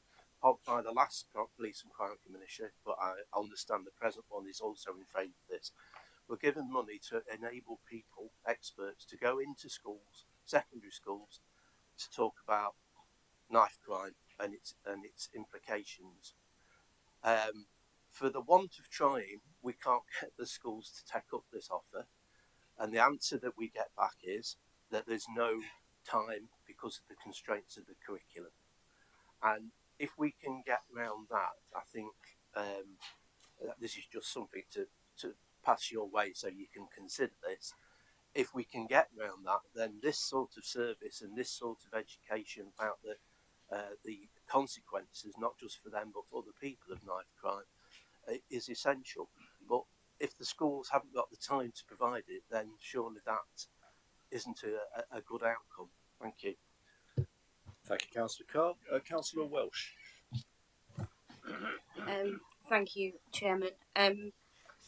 by the last Police and Crime Commissioner, but I understand the present one is also in favour of this. We're given money to enable people, experts, to go into schools, secondary schools, to talk about knife crime and its implications. For the want of trying, we can't get the schools to take up this offer, and the answer that we get back is that there's no time because of the constraints of the curriculum. And if we can get around that, I think this is just something to pass your way so you can consider this. If we can get around that, then this sort of service and this sort of education about the consequences, not just for them but for other people of knife crime, is essential. But if the schools haven't got the time to provide it, then surely that isn't a good outcome. Thank you. Thank you, Councillor Carr. Councillor Welsh. Thank you, Chairman.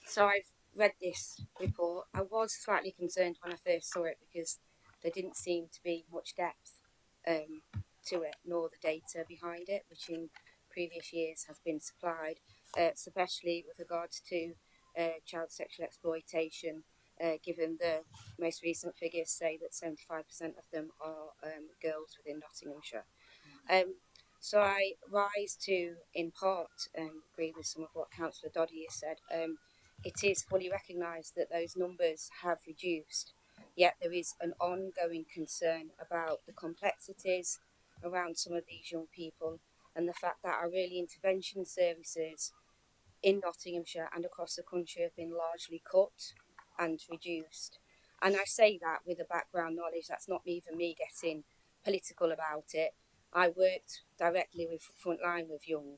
So I've read this report. I was slightly concerned when I first saw it because there didn't seem to be much depth to it, nor the data behind it, which in previous years has been supplied, especially with regards to child sexual exploitation, given the most recent figures say that 75% of them are girls within Nottinghamshire. So I rise to, in part, agree with some of what Councillor Doddy has said. It is fully recognised that those numbers have reduced, yet there is an ongoing concern about the complexities around some of these young people and the fact that our early intervention services in Nottinghamshire and across the country have been largely cut and reduced. And I say that with a background knowledge, that's not even me getting political about it. I worked directly with frontline with young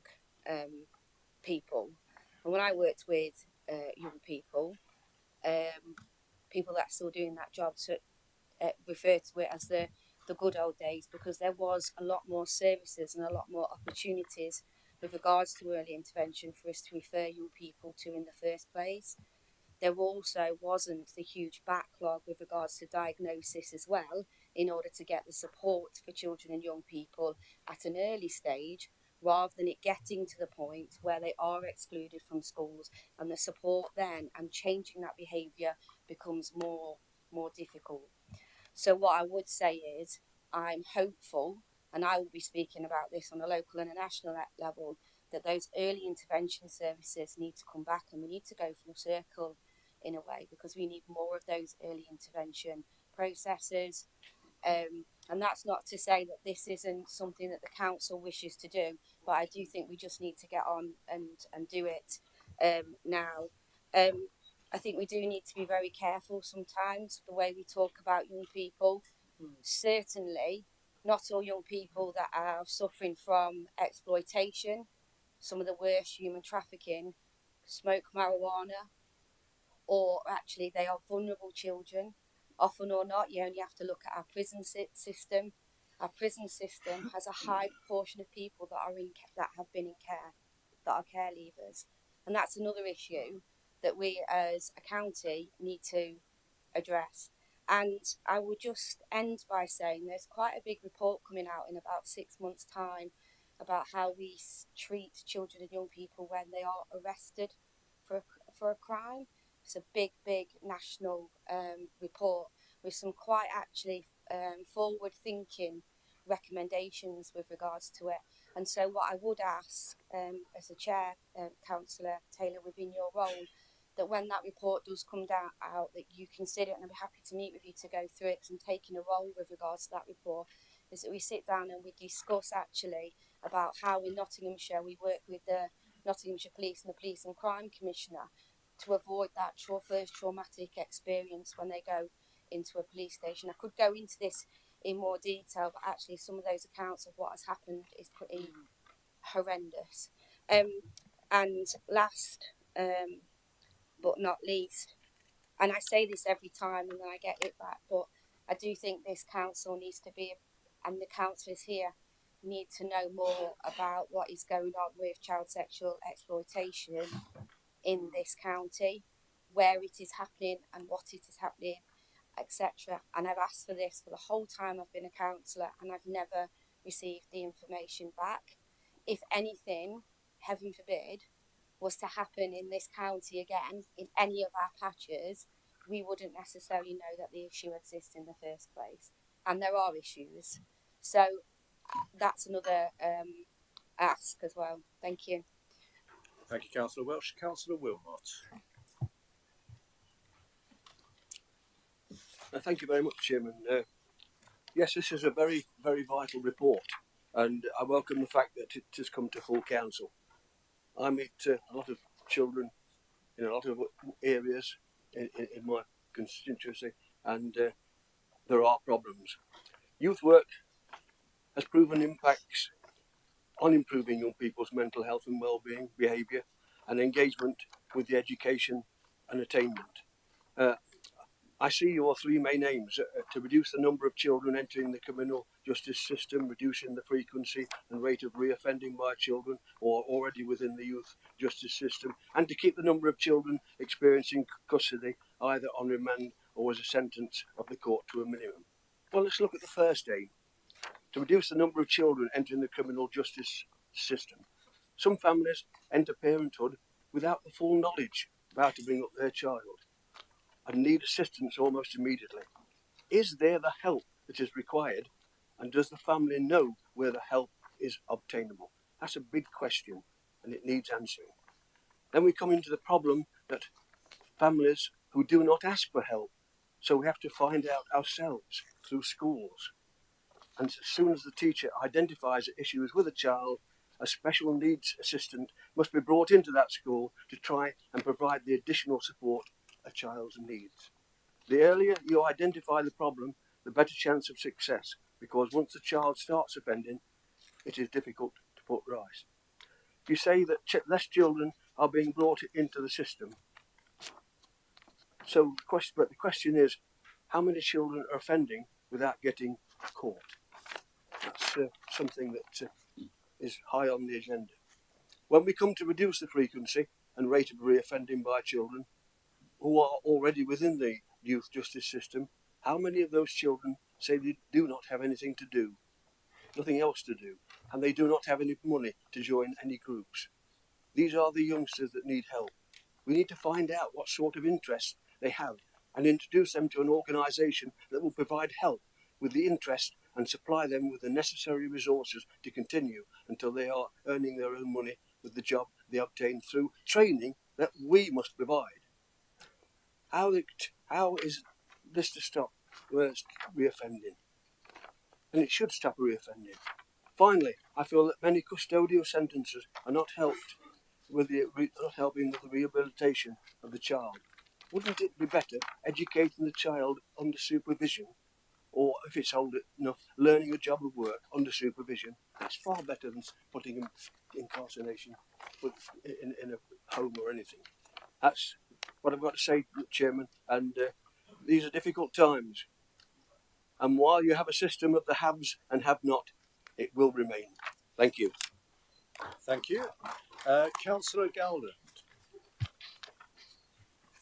people, and when I worked with young people, people that are still doing that job, to refer to it as the good old days, because there was a lot more services and a lot more opportunities with regards to early intervention for us to refer young people to in the first place. There also wasn't the huge backlog with regards to diagnosis as well, in order to get the support for children and young people at an early stage, rather than it getting to the point where they are excluded from schools, and the support then and changing that behaviour becomes more difficult. So what I would say is I'm hopeful, and I will be speaking about this on a local and a national level, that those early intervention services need to come back, and we need to go full circle in a way, because we need more of those early intervention processes. And that's not to say that this isn't something that the council wishes to do, but I do think we just need to get on and do it now. I think we do need to be very careful sometimes the way we talk about young people. Certainly, not all young people that are suffering from exploitation, some of the worst human trafficking, smoke marijuana, or actually they are vulnerable children. Often or not, you only have to look at our prison system. Our prison system has a high proportion of people that have been in care, that are care leavers, and that's another issue that we as a county need to address. And I will just end by saying there's quite a big report coming out in about 6 months' time about how we treat children and young people when they are arrested for a crime. It's a big national report with some quite actually forward-thinking recommendations with regards to it. And so what I would ask as a chair, Councillor Taylor, within your role, that when that report does come out, that you consider it, and I'd be happy to meet with you to go through it, because I'm taking a role with regards to that report, is that we sit down and we discuss actually about how in Nottinghamshire we work with the Nottinghamshire Police and the Police and Crime Commissioner to avoid that first traumatic experience when they go into a police station. I could go into this in more detail, but actually some of those accounts of what has happened is pretty horrendous. And last but not least, and I say this every time and then I get it back, but I do think this council needs to be, and the councillors here need to know more about what is going on with child sexual exploitation in this county, where it is happening and what it is happening, etc. And I've asked for this for the whole time I've been a councillor, and I've never received the information back. If anything, heaven forbid, was to happen in this county again, in any of our patches, we wouldn't necessarily know that the issue exists in the first place. And there are issues. So that's another ask as well. Thank you. Thank you, Councillor Welsh. Councillor Wilmot. Thank you very much, Chairman. Yes, this is a very vital report, and I welcome the fact that it has come to full council. I meet a lot of children in a lot of areas in my constituency, and there are problems. Youth work has proven impacts on improving young people's mental health and well-being, behaviour and engagement with the education and attainment. I see your three main aims: to reduce the number of children entering the criminal justice system, reducing the frequency and rate of reoffending by children or already within the youth justice system, and to keep the number of children experiencing custody either on remand or as a sentence of the court to a minimum. Well, let's look at the first aim: to reduce the number of children entering the criminal justice system. Some families enter parenthood without the full knowledge of how to bring up their child and need assistance almost immediately. Is there the help that is required, and does the family know where the help is obtainable? That's a big question, and it needs answering. Then we come into the problem that families who do not ask for help, so we have to find out ourselves through schools. And as soon as the teacher identifies issues with a child, a special needs assistant must be brought into that school to try and provide the additional support a child needs. The earlier you identify the problem, the better chance of success, because once the child starts offending, it is difficult to put right. You say that less children are being brought into the system. So the question is, how many children are offending without getting caught? That's something that is high on the agenda. When we come to reduce the frequency and rate of reoffending by children who are already within the youth justice system, how many of those children say they do not have anything to do, nothing else to do, and they do not have any money to join any groups? These are the youngsters that need help. We need to find out what sort of interest they have and introduce them to an organisation that will provide help with the interest and supply them with the necessary resources to continue until they are earning their own money with the job they obtain through training that we must provide. How is this to stop reoffending? And it should stop reoffending. Finally, I feel that many custodial sentences are not helping with the rehabilitation of the child. Wouldn't it be better educating the child under supervision, or if it's old enough, learning a job of work under supervision? That's far better than putting him in incarceration in a home or anything. That's what I've got to say, Chairman. And these are difficult times. And while you have a system of the haves and have not, it will remain. Thank you. Thank you. Councillor Gowland.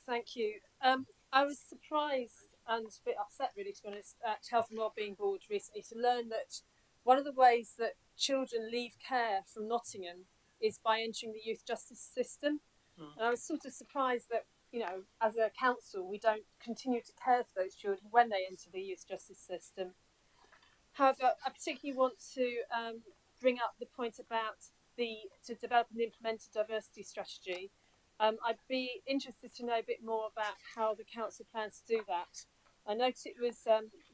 Thank you. I was surprised and a bit upset, really, to be honest, at Health and Wellbeing Board recently to learn that one of the ways that children leave care from Nottingham is by entering the youth justice system. And I was sort of surprised that, you know, as a council, we don't continue to care for those children when they enter the youth justice system. However, I particularly want to bring up the point about to develop and implement a diversity strategy. I'd be interested to know a bit more about how the council plans to do that. I note it was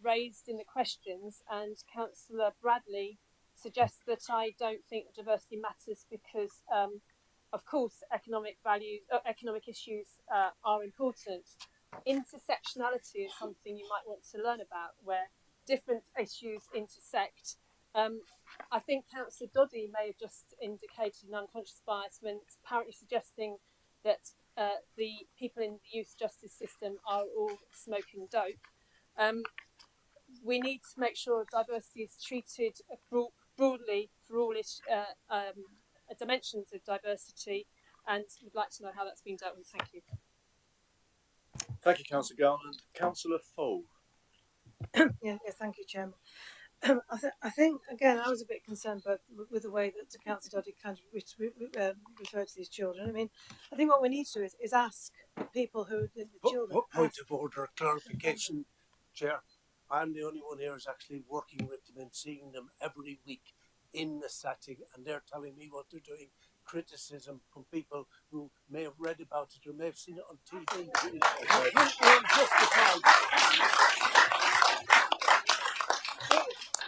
raised in the questions, and Councillor Bradley suggests that I don't think diversity matters because, of course, economic issues are important. Intersectionality is something you might want to learn about, where different issues intersect. I think Councillor Doddy may have just indicated an unconscious bias when apparently suggesting that the people in the youth justice system are all smoking dope. We need to make sure diversity is treated broadly for all dimensions of diversity, and would like to know how that's been dealt with. Thank you. Thank you, Councillor Gowland. Councillor Fole. Yeah, thank you, Chairman. I think again, I was a bit concerned with the way that Councillor Doddy kind of referred to these children. I mean, I think what we need to do is ask people who the children. Point of order, clarification, Chair. I'm the only one here who's actually working with them and seeing them every week in the setting, and they're telling me what they're doing. Criticism from people who may have read about it or may have seen it on TV.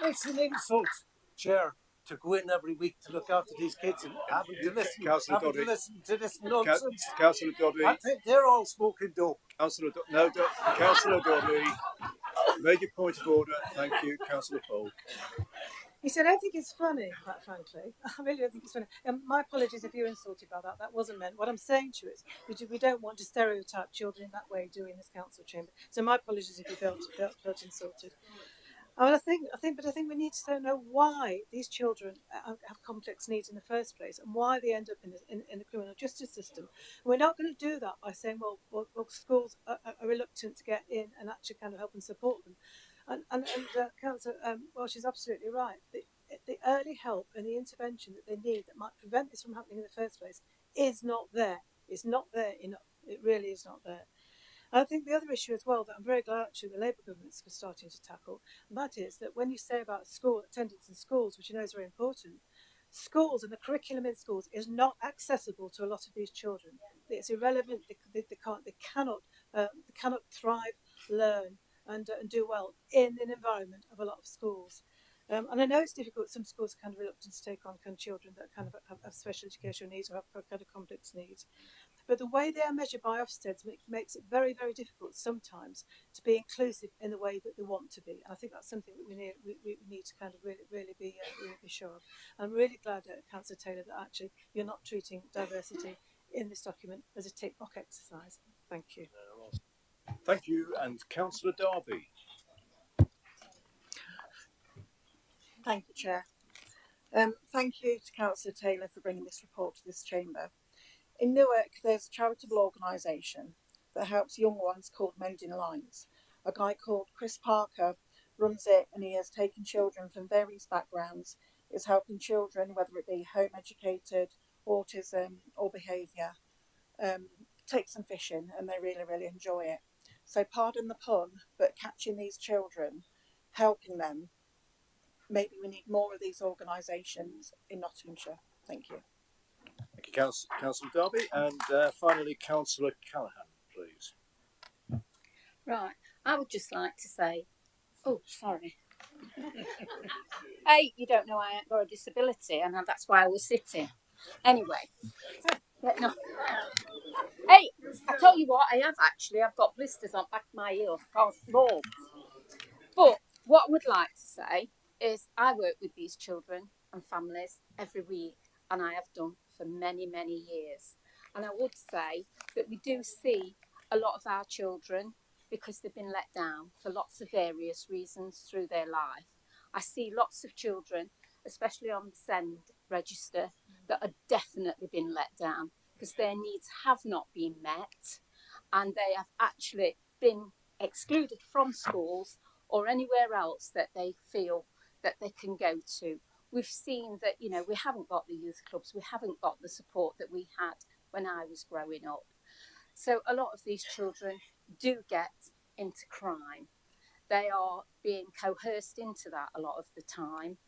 It's an insult, Chair, to go in every week to look after these kids and having to listen to this nonsense. Councillor Doddy. I think they're all smoking dope. Councillor Doddy. Made your point of order. Thank you, Councillor Fole. He said, I don't think it's funny, quite frankly. I really don't think it's funny. My apologies if you're insulted by that. That wasn't meant. What I'm saying to you is we don't want to stereotype children in that way during this council chamber. So my apologies if you felt insulted. I think we need to know why these children have complex needs in the first place and why they end up in the criminal justice system. And we're not going to do that by saying, well schools are reluctant to get in and actually kind of help and support them. And Councillor Welsh is absolutely right. The early help and the intervention that they need that might prevent this from happening in the first place is not there. It's not there enough. It really is not there. And I think the other issue as well that I'm very glad actually the Labour government's starting to tackle, and that is that when you say about school attendance in schools, which you know is very important, schools and the curriculum in schools is not accessible to a lot of these children. It's irrelevant. They cannot thrive, learn, and do well in an environment of a lot of schools. And I know it's difficult. Some schools are kind of reluctant to take on kind of children that kind of have special educational needs or have kind of complex needs. But the way they are measured by Ofsted makes it very, very difficult sometimes to be inclusive in the way that they want to be. And I think that's something that we need to kind of really be sure of. And I'm really glad, Councillor Taylor, that actually you're not treating diversity in this document as a tick box exercise. Thank you. Thank you, and Councillor Darby. Thank you, Chair. Thank you to Councillor Taylor for bringing this report to this chamber. In Newark, there's a charitable organisation that helps young ones called Mending Lines. A guy called Chris Parker runs it, and he has taken children from various backgrounds, is helping children, whether it be home educated, autism or behaviour, take some fishing, and they really, really enjoy it. So pardon the pun, but catching these children, helping them, maybe we need more of these organisations in Nottinghamshire. Thank you. Thank you, Councillor Darby. And finally, Councillor Callaghan, please. Right. I would just like to say, oh, sorry. Hey, you don't know I ain't got a disability, and that's why I was sitting. Anyway, no. Hey, I tell you what, I have actually. I've got blisters on the back of my heels. I can't walk. But what I would like to say is I work with these children and families every week, and I have done for many, many years. And I would say that we do see a lot of our children, because they've been let down for lots of various reasons through their life. I see lots of children, especially on the SEND register, that are definitely been let down because their needs have not been met, and they have actually been excluded from schools or anywhere else that they feel that they can go to. We've seen that, you know, we haven't got the youth clubs, we haven't got the support that we had when I was growing up. So a lot of these children do get into crime. They are being coerced into that a lot of the time.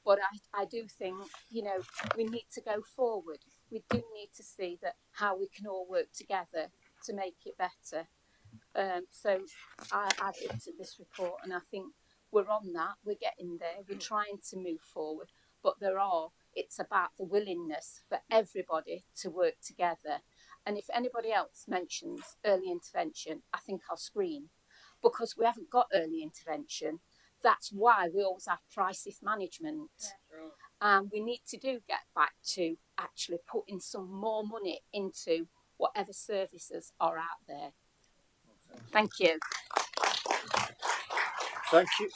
But I do think, you know, we need to go forward. We do need to see that how we can all work together to make it better. So I've looked at this report, and I think we're on that. We're getting there. We're trying to move forward. But it's about the willingness for everybody to work together. And if anybody else mentions early intervention, I think I'll scream, because we haven't got early intervention. That's why we always have crisis management. And we need to get back to actually putting some more money into whatever services are out there. Thank you. Thank you,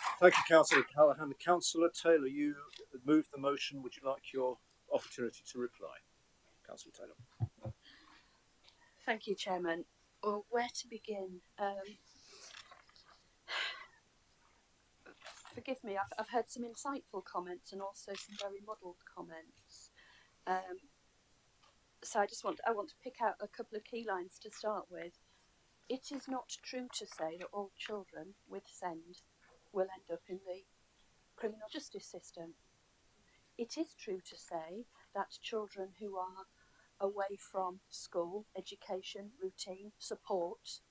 Councillor Callaghan. Councillor Taylor, you moved the motion. Would you like your opportunity to reply, Councillor Taylor? Thank you, Chairman. Well, where to begin? Forgive me, I've heard some insightful comments and also some very muddled comments. So I want to pick out a couple of key lines to start with. It is not true to say that all children with SEND will end up in the criminal justice system. It is true to say that children who are away from school, education, routine, support,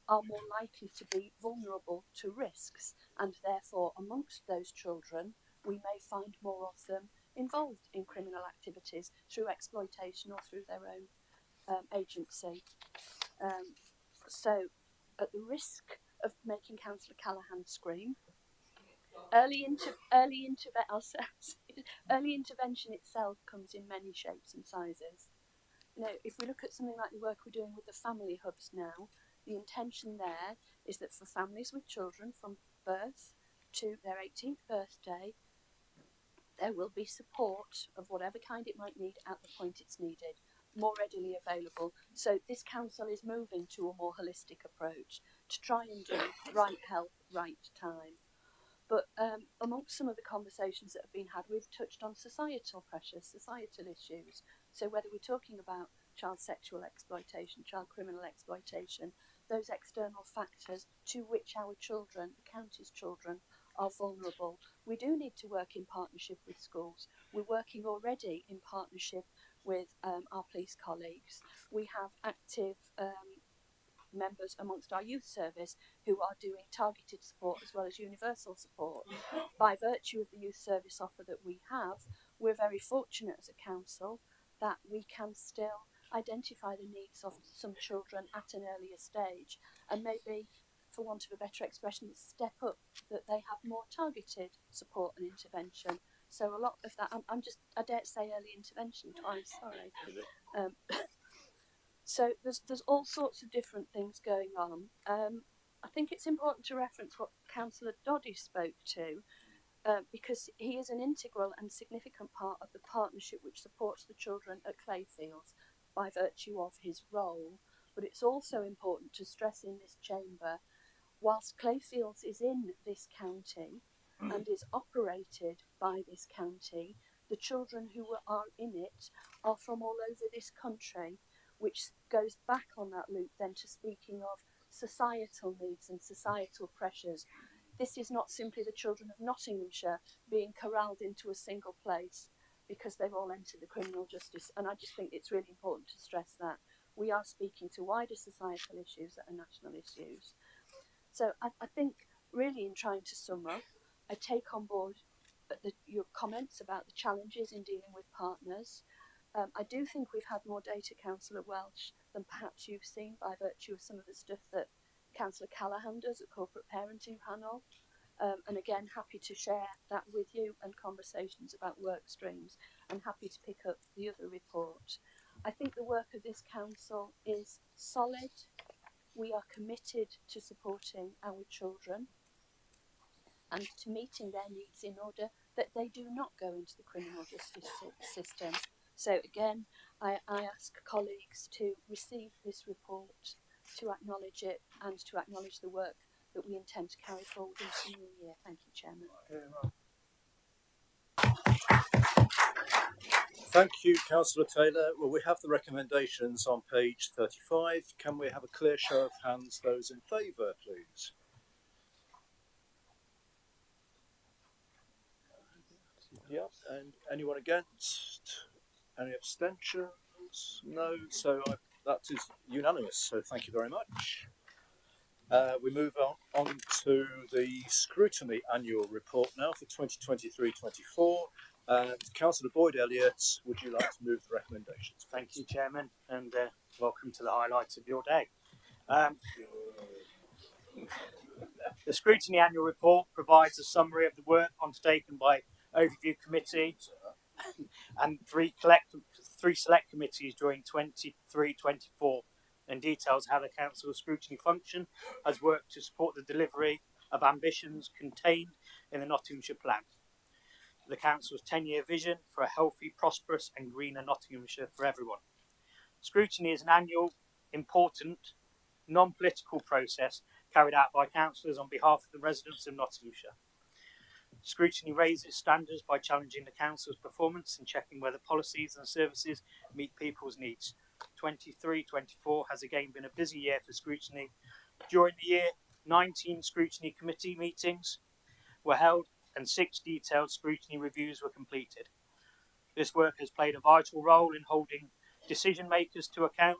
are more likely to be vulnerable to risks, and therefore amongst those children we may find more of them involved in criminal activities through exploitation or through their own agency. So at the risk of making Councillor Callaghan scream, early intervention itself comes in many shapes and sizes. You know, if we look at something like the work we're doing with the family hubs now, the intention there is that for families with children from birth to their 18th birthday, there will be support of whatever kind it might need at the point it's needed, more readily available. So this council is moving to a more holistic approach to try and do right help, right time. But amongst some of the conversations that have been had, we've touched on societal pressures, societal issues. So whether we're talking about child sexual exploitation, child criminal exploitation, those external factors to which our children, the county's children, are vulnerable. We do need to work in partnership with schools. We're working already in partnership with our police colleagues. We have active members amongst our youth service who are doing targeted support as well as universal support. By virtue of the youth service offer that we have, we're very fortunate as a council that we can still identify the needs of some children at an earlier stage, and maybe, for want of a better expression, step up that they have more targeted support and intervention. So a lot of that, I dare say early intervention twice, sorry. So there's all sorts of different things going on. I think it's important to reference what Councillor Doddy spoke to, because he is an integral and significant part of the partnership which supports the children at Clayfields by virtue of his role. But it's also important to stress in this chamber, whilst Clayfields is in this county and is operated by this county, the children who are in it are from all over this country, which goes back on that loop then to speaking of societal needs and societal pressures. This is not simply the children of Nottinghamshire being corralled into a single place because they've all entered the criminal justice. And I just think it's really important to stress that. We are speaking to wider societal issues that are national issues. So I think really, in trying to sum up, I take on board your comments about the challenges in dealing with partners. I do think we've had more data, Councillor Welsh, than perhaps you've seen by virtue of some of the stuff that Councillor Callaghan does at Corporate Parenting Panel. And again, happy to share that with you and conversations about work streams, and happy to pick up the other report. I think the work of this council is solid. We are committed to supporting our children and to meeting their needs in order that they do not go into the criminal justice system. So again, I ask colleagues to receive this report, to acknowledge it, and to acknowledge the work that we intend to carry forward into the new year. Thank you, Chairman. Thank you, Councillor Taylor. Well, we have the recommendations on page 35. Can we have a clear show of hands, those in favour, please? Yep, and anyone against? Any abstentions? No, so that is unanimous, so thank you very much. We move on to the Scrutiny Annual Report now for 2023-24. And Councillor Boyd Elliott, would you like to move the recommendations? Thank you, Chairman, and welcome to the highlights of your day. The Scrutiny Annual Report provides a summary of the work undertaken by Overview Committee and three select committees during 23-24, and details how the Council's scrutiny function has worked to support the delivery of ambitions contained in the Nottinghamshire Plan, the Council's 10-year vision for a healthy, prosperous and greener Nottinghamshire for everyone. Scrutiny is an annual, important, non-political process carried out by councillors on behalf of the residents of Nottinghamshire. Scrutiny raises standards by challenging the council's performance and checking whether policies and services meet people's needs. 23-24 has again been a busy year for scrutiny. During the year, 19 scrutiny committee meetings were held and 6 detailed scrutiny reviews were completed. This work has played a vital role in holding decision makers to account,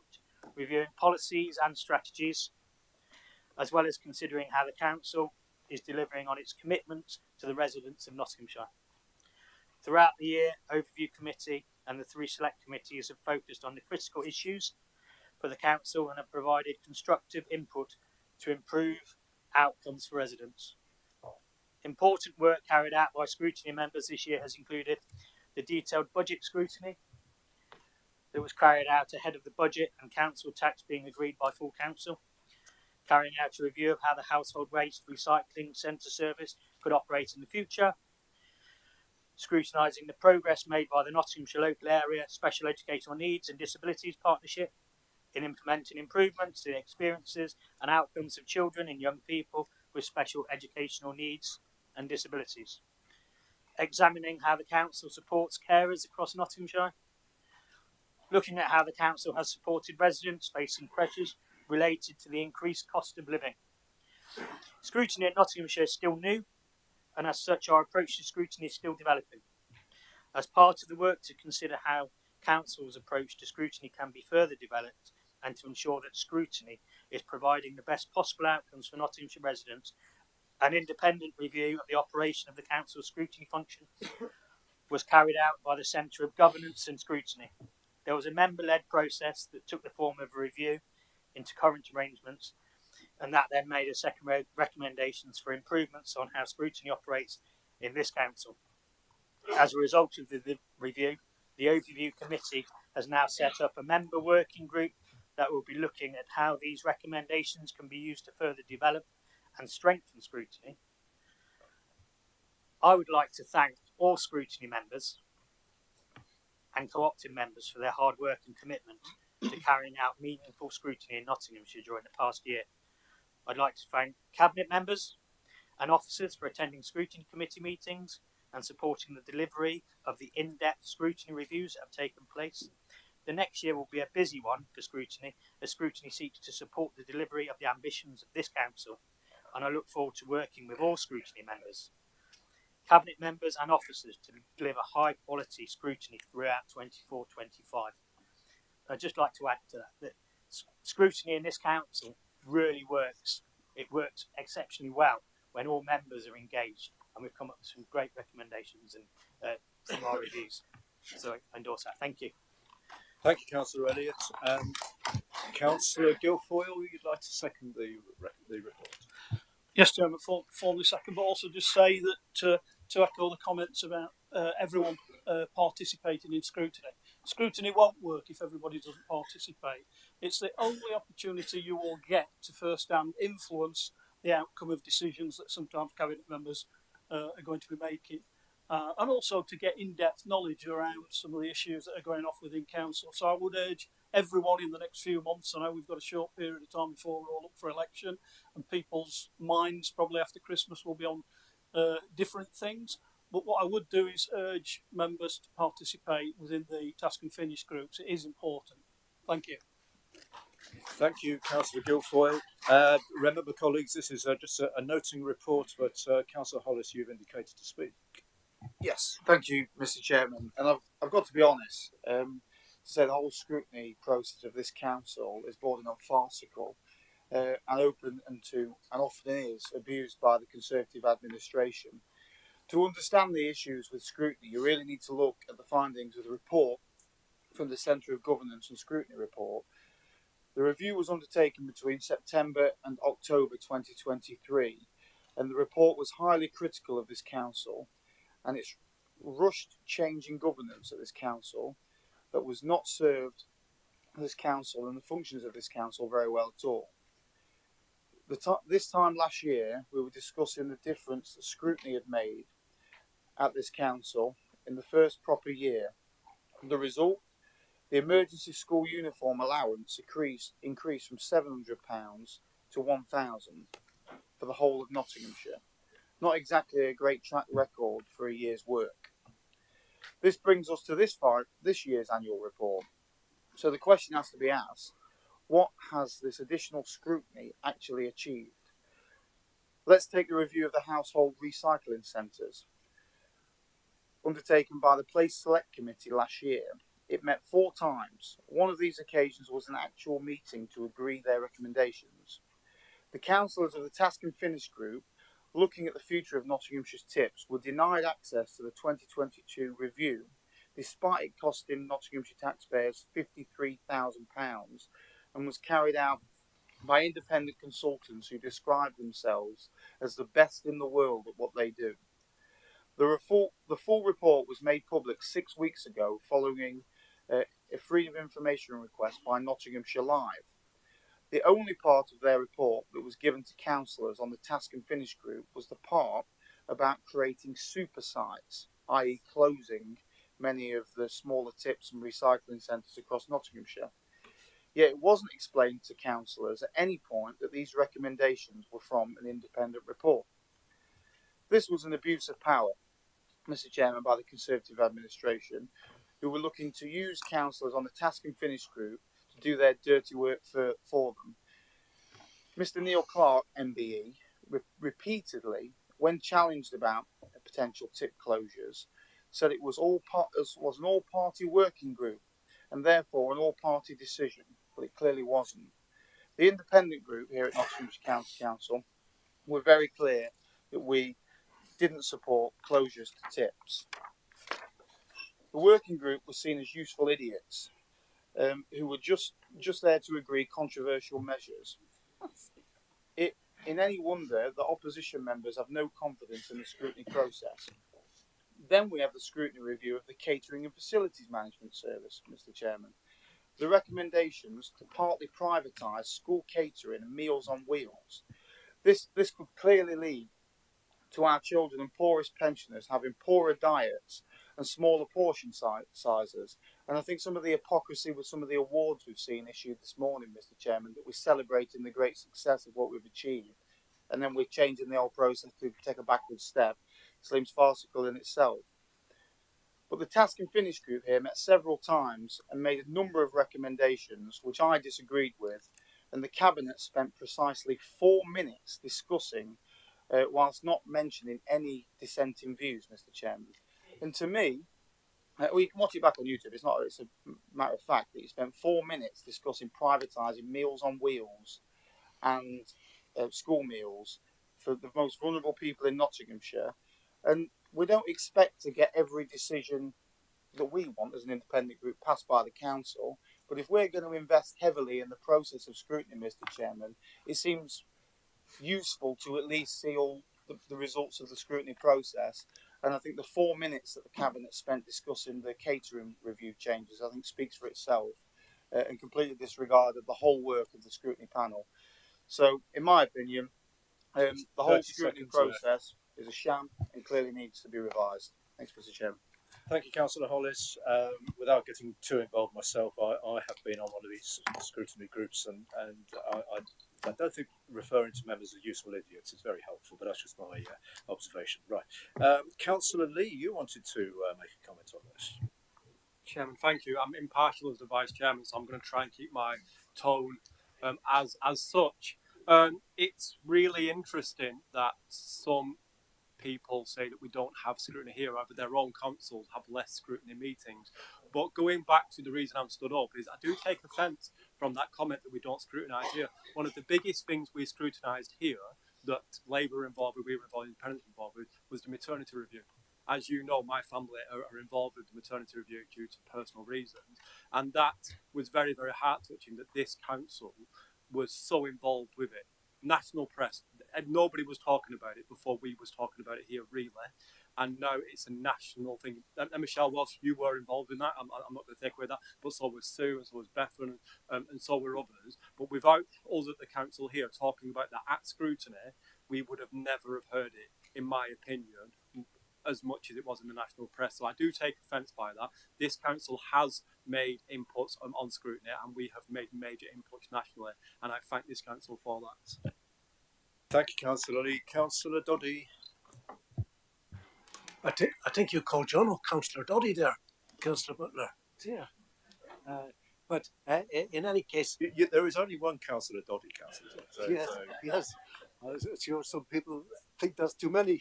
reviewing policies and strategies, as well as considering how the council is delivering on its commitments to the residents of Nottinghamshire. Throughout the year, Overview Committee and the 3 select committees have focused on the critical issues for the council and have provided constructive input to improve outcomes for residents. Important work carried out by scrutiny members this year has included the detailed budget scrutiny that was carried out ahead of the budget and council tax being agreed by full council, carrying out a review of how the household waste recycling centre service could operate in the future, scrutinising the progress made by the Nottinghamshire Local Area Special Educational Needs and Disabilities Partnership in implementing improvements to the experiences and outcomes of children and young people with special educational needs and disabilities, examining how the council supports carers across Nottinghamshire, looking at how the council has supported residents facing pressures related to the increased cost of living. Scrutiny at Nottinghamshire is still new, and as such our approach to scrutiny is still developing. As part of the work to consider how council's approach to scrutiny can be further developed and to ensure that scrutiny is providing the best possible outcomes for Nottinghamshire residents, an independent review of the operation of the council's scrutiny function was carried out by the Centre of Governance and Scrutiny. There was a member-led process that took the form of a review into current arrangements, and that then made a second recommendations for improvements on how scrutiny operates in this council. As a result of the review, the Overview Committee has now set up a member working group that will be looking at how these recommendations can be used to further develop and strengthen scrutiny. I would like to thank all scrutiny members and co-opted members for their hard work and commitment to carrying out meaningful scrutiny in Nottinghamshire during the past year. I'd like to thank Cabinet members and officers for attending scrutiny committee meetings and supporting the delivery of the in-depth scrutiny reviews that have taken place. The next year will be a busy one for scrutiny, as scrutiny seeks to support the delivery of the ambitions of this council, and I look forward to working with all scrutiny members, Cabinet members and officers to deliver high quality scrutiny throughout 24-25. I'd just like to add to that scrutiny in this council really works. It works exceptionally well when all members are engaged, and we've come up with some great recommendations and some of our reviews. So I endorse that. Thank you. Thank you, Councillor Elliott. Councillor Guilfoyle, you'd like to second the report? Yes, Chairman, formally second, but also just say that to echo the comments about everyone participating in scrutiny. Scrutiny won't work if everybody doesn't participate. It's the only opportunity you will get to first-hand influence the outcome of decisions that sometimes cabinet members are going to be making. And also to get in-depth knowledge around some of the issues that are going off within council. So I would urge everyone in the next few months, I know we've got a short period of time before we're all up for election, and people's minds probably after Christmas will be on different things. But what I would do is urge members to participate within the task and finish groups. It is important. Thank you. Thank you, Councillor Guilfoyle. Remember, colleagues, this is just a noting report, but Councillor Hollis, you've indicated to speak. Yes, thank you, Mr. Chairman. And I've got to be honest, to say the whole scrutiny process of this council is bordering on farcical and open and often is abused by the Conservative administration. To understand the issues with scrutiny, you really need to look at the findings of the report from the Centre of Governance and Scrutiny report. The review was undertaken between September and October 2023, and the report was highly critical of this council and its rushed change in governance at this council that was not served this council and the functions of this council very well at all. This time last year, we were discussing the difference that scrutiny had made at this council in the first proper year. The result, the emergency school uniform allowance increased from £700 to £1,000 for the whole of Nottinghamshire. Not exactly a great track record for a year's work. This brings us to this year's annual report. So the question has to be asked, what has this additional scrutiny actually achieved? Let's take a review of the household recycling centres. Undertaken by the Place Select Committee last year, it met 4 times. One of these occasions was an actual meeting to agree their recommendations. The councillors of the Task and Finish group, looking at the future of Nottinghamshire's tips, were denied access to the 2022 review, despite it costing Nottinghamshire taxpayers £53,000, and was carried out by independent consultants who described themselves as the best in the world at what they do. The full report was made public 6 weeks ago following a freedom of information request by Nottinghamshire Live. The only part of their report that was given to councillors on the Task and Finish group was the part about creating super sites, i.e. closing many of the smaller tips and recycling centres across Nottinghamshire. Yet it wasn't explained to councillors at any point that these recommendations were from an independent report. This was an abuse of power, Mr. Chairman, by the Conservative administration, who were looking to use councillors on the Task and Finish group to do their dirty work for them. Mr. Neil Clark, MBE, repeatedly, when challenged about potential tip closures, said it was an all-party working group and therefore an all-party decision, but it clearly wasn't. The independent group here at Nottinghamshire County Council were very clear that we didn't support closures to tips. The working group was seen as useful idiots who were just there to agree controversial measures. In any wonder that opposition members have no confidence in the scrutiny process. Then we have the scrutiny review of the Catering and Facilities Management Service, Mr. Chairman. The recommendations to partly privatise school catering and Meals on Wheels. This could clearly lead to our children and poorest pensioners having poorer diets and smaller portion sizes. And I think some of the hypocrisy with some of the awards we've seen issued this morning, Mr. Chairman, that we're celebrating the great success of what we've achieved, and then we're changing the whole process to take a backward step, seems farcical in itself. But the Task and Finish group here met several times and made a number of recommendations which I disagreed with, and the Cabinet spent precisely 4 minutes discussing whilst not mentioning any dissenting views, Mr. Chairman. And to me, you can watch it back on YouTube, it's a matter of fact that you spent 4 minutes discussing privatising Meals on Wheels and school meals for the most vulnerable people in Nottinghamshire, and we don't expect to get every decision that we want as an independent group passed by the council. But if we're going to invest heavily in the process of scrutiny, Mr. Chairman, it seems useful to at least see all the results of the scrutiny process. And I think the 4 minutes that the Cabinet spent discussing the catering review changes, I think speaks for itself, and completely disregarded the whole work of the scrutiny panel. So, in my opinion, the whole scrutiny process is a sham and clearly needs to be revised. Thanks, Mr. Chairman. Thank you, Councillor Hollis. Without getting too involved myself, I have been on one of these scrutiny groups, and I don't think referring to members as useful idiots is very helpful, but that's just my observation. Right. Councillor Lee, you wanted to make a comment on this. Chairman, thank you. I'm impartial as the Vice Chairman, so I'm going to try and keep my tone as such. It's really interesting that some people say that we don't have scrutiny here, either their own councils have less scrutiny meetings. But going back to the reason I'm stood up is I do take offence from that comment that we don't scrutinise here. One of the biggest things we scrutinised here that Labour were involved with, we were involved, Independents involved with, was the maternity review. As you know, my family are involved with the maternity review due to personal reasons, and that was very, very heart-touching that this council was so involved with it. National press, and nobody was talking about it before we was talking about it here, really, and now it's a national thing. And Michelle, whilst you were involved in that, I'm not going to take away that, but so was Sue, and so was Bethan, and so were others. But without us at the council here talking about that at scrutiny, we would have never have heard it, in my opinion, as much as it was in the national press. So I do take offence by that. This council has made inputs on scrutiny, and we have made major inputs nationally, and I thank this council for that. Thank you, Councillor Lee. Councillor Doddy. I think you called John or Councillor Doddy there, Councillor Butler. Yeah. But in any case, there is only one Councillor Doddy, Councillor. So, yes, yes. I'm sure some people think that's too many.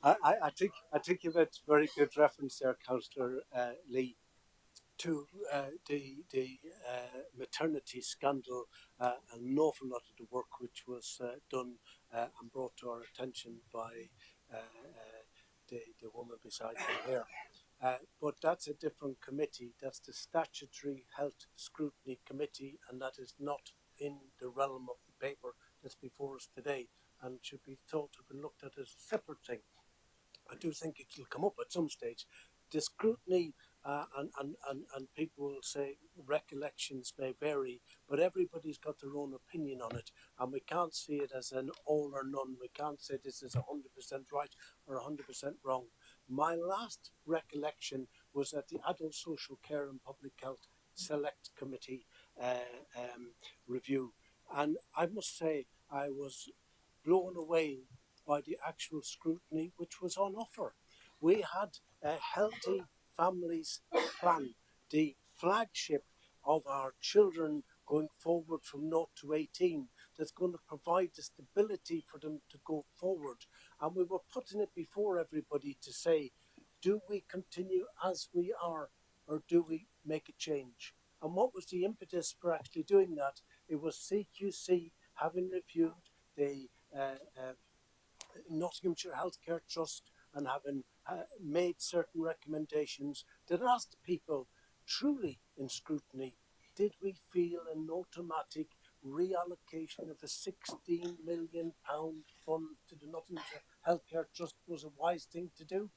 I think you made very good reference there, Councillor Lee, to the maternity scandal, an awful lot of the work which was done and brought to our attention by the woman beside me here. But that's a different committee. That's the Statutory Health Scrutiny Committee, and that is not in the realm of the paper that's before us today, and should be thought to be looked at as a separate thing. I do think it will come up at some stage. The scrutiny, and people will say recollections may vary, but everybody's got their own opinion on it, and we can't see it as an all or none. We can't say this is 100% right or 100% wrong. My last recollection was at the Adult Social Care and Public Health Select Committee review, and I must say I was blown away by the actual scrutiny which was on offer. We had a Healthy Families Plan, the flagship of our children going forward from 0 to 18, that's going to provide the stability for them to go forward. And we were putting it before everybody to say, do we continue as we are, or do we make a change? And what was the impetus for actually doing that? It was CQC having reviewed the Nottinghamshire Healthcare Trust and having made certain recommendations that asked people truly in scrutiny, did we feel an automatic reallocation of a £16 million fund to the Nottinghamshire Healthcare Trust was a wise thing to do?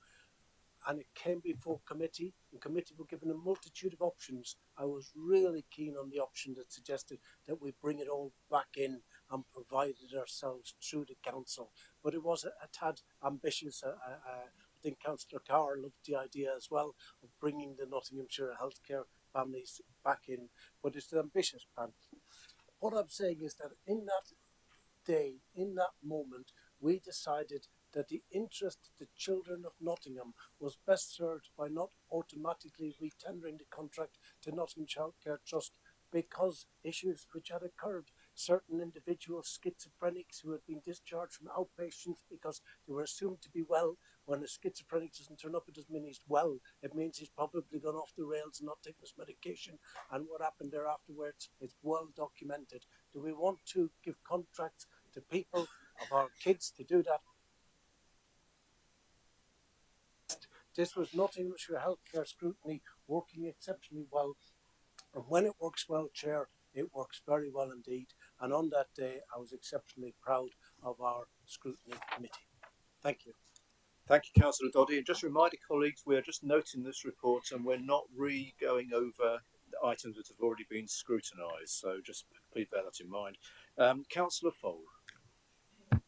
And it came before committee, and committee were given a multitude of options. I was really keen on the option that suggested that we bring it all back in and provided ourselves through the council. But it was a tad ambitious. I think Councillor Carr loved the idea as well of bringing the Nottinghamshire healthcare families back in, but it's an ambitious plan. What I'm saying is that in that day, in that moment, we decided that the interest of the children of Nottingham was best served by not automatically retendering the contract to Nottinghamshire Healthcare Trust, because issues which had occurred, certain individuals, schizophrenics who had been discharged from outpatients because they were assumed to be well. When a schizophrenic doesn't turn up, it doesn't mean he's well. It means he's probably gone off the rails and not taken his medication. And what happened there afterwards is well documented. Do we want to give contracts to people, of our kids to do that. This was Nottinghamshire Healthcare Scrutiny working exceptionally well. And when it works well, Chair, it works very well indeed. And on that day, I was exceptionally proud of our Scrutiny Committee. Thank you. Thank you, Councillor Doddy. And just a reminder, colleagues, we're just noting this report and we're not going over the items that have already been scrutinised. So just please bear that in mind. Councillor Fold. Thank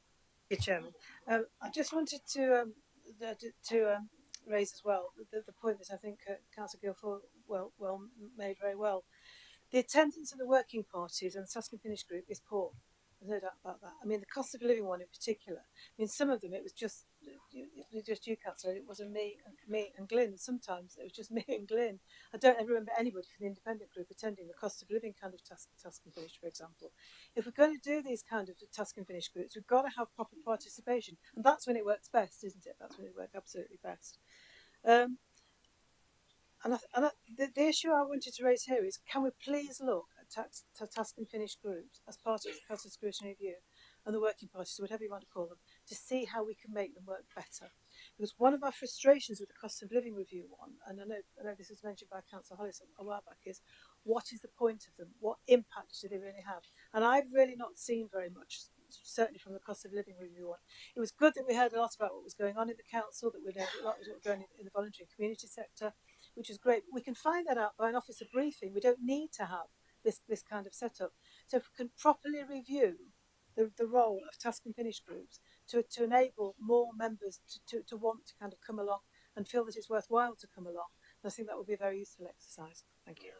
you, Chairman. I just wanted to raise as well the point that I think Councillor Guilford well made very well. The attendance of the working parties and the Task and Finish group is poor. There's no doubt about that. I mean, the cost of living one in particular. I mean, some of them it was just you, Councillor. It wasn't me and Glyn. Sometimes it was just me and Glyn. I don't ever remember anybody from the independent group attending the cost of living kind of task and finish, for example. If we're going to do these kind of task and finish groups, we've got to have proper participation, and that's when it works best, isn't it? That's when it works absolutely best. The issue I wanted to raise here is, can we please look at task and finish groups as part of the Council Scrutiny Review and the working parties, whatever you want to call them, to see how we can make them work better? Because one of our frustrations with the cost of living review one, and I know this was mentioned by Councillor Hollis a while back, is what is the point of them? What impact do they really have? And I've really not seen very much, certainly from the cost of living review one. It was good that we heard a lot about what was going on in the council, that we know a lot was going on in the voluntary and community sector, which is great. We can find that out by an officer briefing. We don't need to have this kind of setup. So if we can properly review the role of task and finish groups to enable more members to want to kind of come along and feel that it's worthwhile to come along, I think that would be a very useful exercise. Thank you.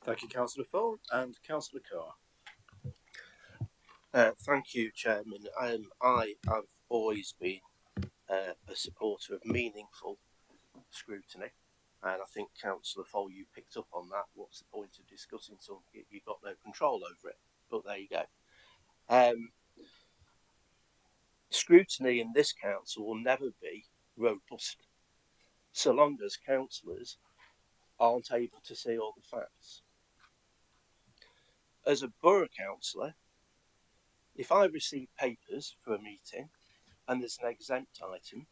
Thank you, Councillor Fold and Councillor Carr. Thank you, Chairman. I have always been a supporter of meaningful scrutiny. And I think, Councillor Foll, you picked up on that. What's the point of discussing something if you've got no control over it? But there you go. Scrutiny in this council will never be robust so long as councillors aren't able to see all the facts. As a borough councillor, if I receive papers for a meeting and there's an exempt item,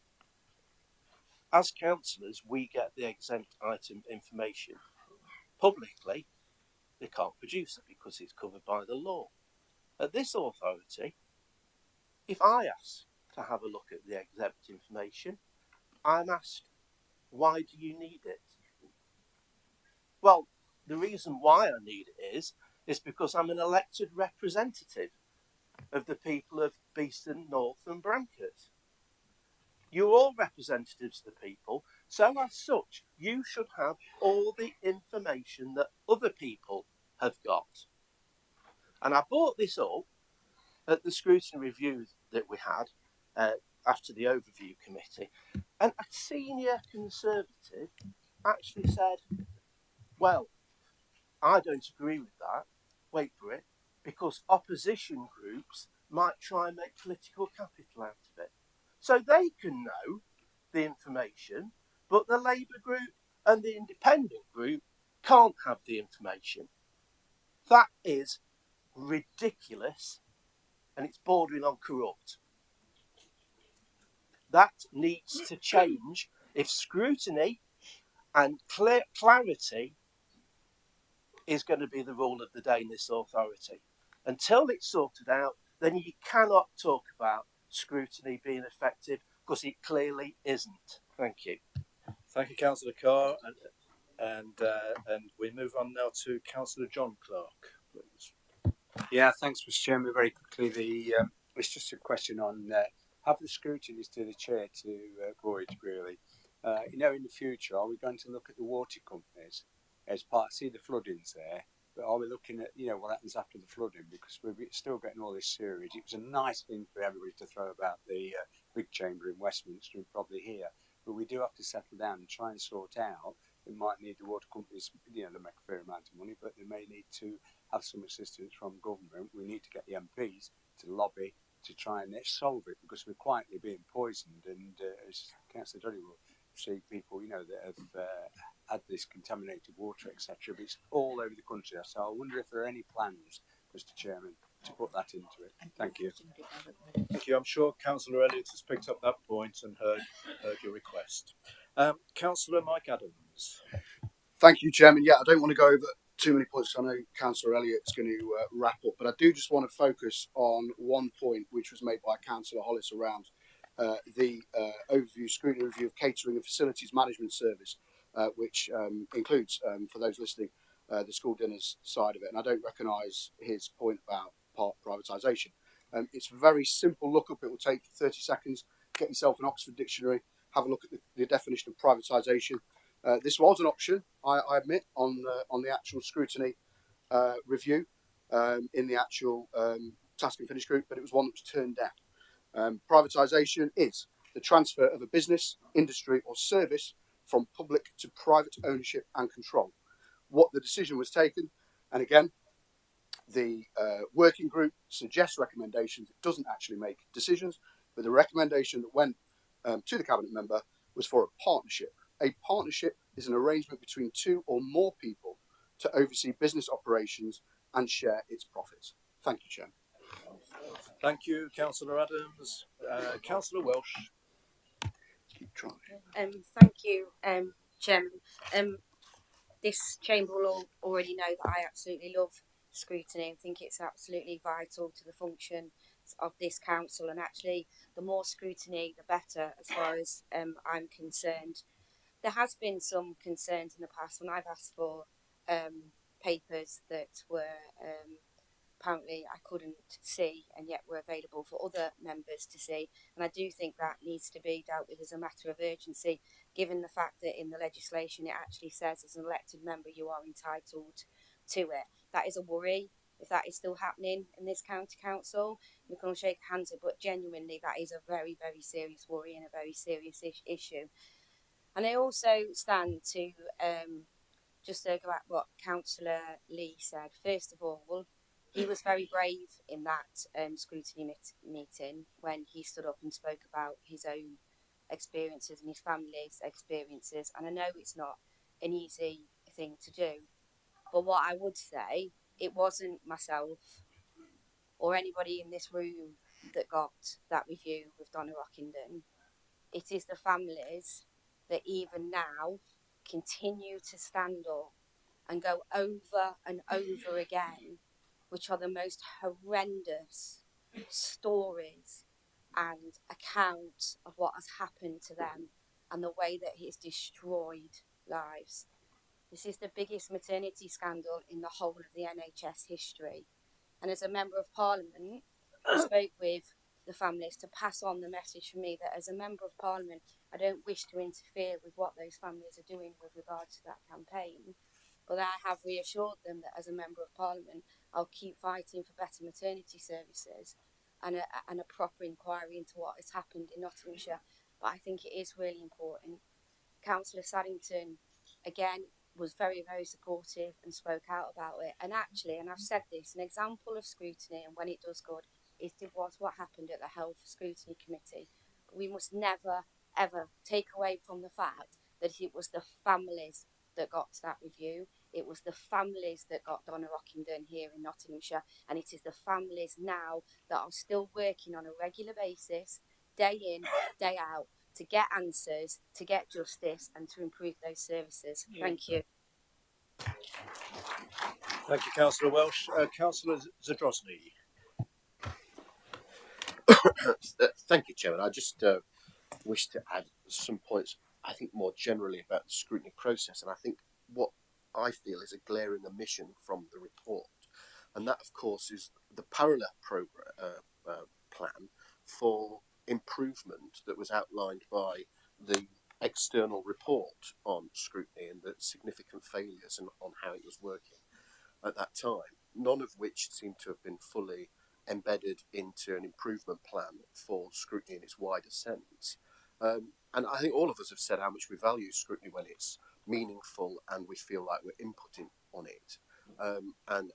as councillors, we get the exempt item information publicly. They can't produce it because it's covered by the law. At this authority, if I ask to have a look at the exempt information, I'm asked, why do you need it? Well, the reason why I need it is because I'm an elected representative of the people of Beeston, North and Brankers. You're all representatives of the people, so as such, you should have all the information that other people have got. And I brought this up at the scrutiny review that we had after the overview committee, and a senior Conservative actually said, well, I don't agree with that, wait for it, because opposition groups might try and make political capital out of it. So they can know the information, but the Labour group and the independent group can't have the information. That is ridiculous, and it's bordering on corrupt. That needs to change if scrutiny and clarity is going to be the rule of the day in this authority. Until it's sorted out, then you cannot talk about scrutiny being effective, because it clearly isn't. Thank you. Thank you, Councillor Carr, and we move on now to Councillor John Clark, please. Yeah, thanks, Mr. Chairman. Very quickly, it's just a question on have the scrutinies to the chair to Gloria really. In the future, are we going to look at the water companies as part? See the floodings there, but are we looking at what happens after the flooding? Because we're still getting all this sewage. It was a nice thing for everybody to throw about the big chamber in Westminster and probably here, but we do have to settle down and try and sort out. It might need the water companies, they make a fair amount of money, but they may need to have some assistance from government. We need to get the MPs to lobby to try and solve it, because we're quietly being poisoned. And as Councillor Dudley will see people, that have had this contaminated water, etc. But it's all over the country. So I wonder if there are any plans, Mr. Chairman, to put that into it. Thank you. Thank you. I'm sure Councillor Elliott has picked up that point and heard your request. Councillor Mike Adams. Thank you, Chairman. Yeah, I don't want to go over too many points. I know Councillor Elliott's going to wrap up, but I do just want to focus on one point which was made by Councillor Hollis around the scrutiny review of catering and facilities management service, which includes, for those listening, the school dinners side of it. And I don't recognise his point about part privatisation. It's a very simple look up. It will take 30 seconds. Get yourself an Oxford Dictionary, have a look at the definition of privatisation. This was an option, I admit, on the actual scrutiny review in the actual task and finish group, but it was one that was turned down. Privatisation is the transfer of a business, industry or service from public to private ownership and control. What the decision was taken, and again, the working group suggests recommendations. It doesn't actually make decisions, but the recommendation that went to the cabinet member was for a partnership. A partnership is an arrangement between two or more people to oversee business operations and share its profits. Thank you, Chairman. Thank you, Councillor Adams. Councillor Welsh. Keep trying. Thank you, Chairman. This chamber will already know that I absolutely love scrutiny. I think it's absolutely vital to the function of this council, and actually the more scrutiny the better as far as I'm concerned. There has been some concerns in the past when I've asked for papers that were apparently I couldn't see and yet were available for other members to see, and I do think that needs to be dealt with as a matter of urgency, given the fact that in the legislation it actually says as an elected member you are entitled to it. That is a worry if that is still happening in this county council. We can all shake hands, but genuinely that is a very, very serious worry and a very serious issue. And I also stand to just to go at what Councillor Lee said. First of all, he was very brave in that scrutiny meeting when he stood up and spoke about his own experiences and his family's experiences. And I know it's not an easy thing to do, but what I would say, it wasn't myself or anybody in this room that got that review with Donna Rockington. It is the families that even now continue to stand up and go over and over again, which are the most horrendous stories and accounts of what has happened to them and the way that it has destroyed lives. This is the biggest maternity scandal in the whole of the NHS history. And as a Member of Parliament, I spoke with the families to pass on the message from me that as a Member of Parliament, I don't wish to interfere with what those families are doing with regards to that campaign. But I have reassured them that as a Member of Parliament, I'll keep fighting for better maternity services and a proper inquiry into what has happened in Nottinghamshire. But I think it is really important. Councillor Saddington, again, was very, very supportive and spoke out about it. And actually, and I've said this, an example of scrutiny and when it does good was what happened at the Health Scrutiny Committee. But we must never, ever take away from the fact that it was the families that got that review. It was the families that got Donna Rockington here in Nottinghamshire, and it is the families now that are still working on a regular basis, day in, day out, to get answers, to get justice, and to improve those services. Thank you. Thank you, Councillor Welsh. Councillor Zadrozny. Thank you, Chairman. I just wish to add some points, I think, more generally about the scrutiny process. And I think what I feel is a glaring omission from the report. And that, of course, is the parallel plan for improvement that was outlined by the external report on scrutiny and the significant failures and on how it was working at that time, none of which seemed to have been fully embedded into an improvement plan for scrutiny in its wider sense. And I think all of us have said how much we value scrutiny when it's meaningful and we feel like we're inputting on it. And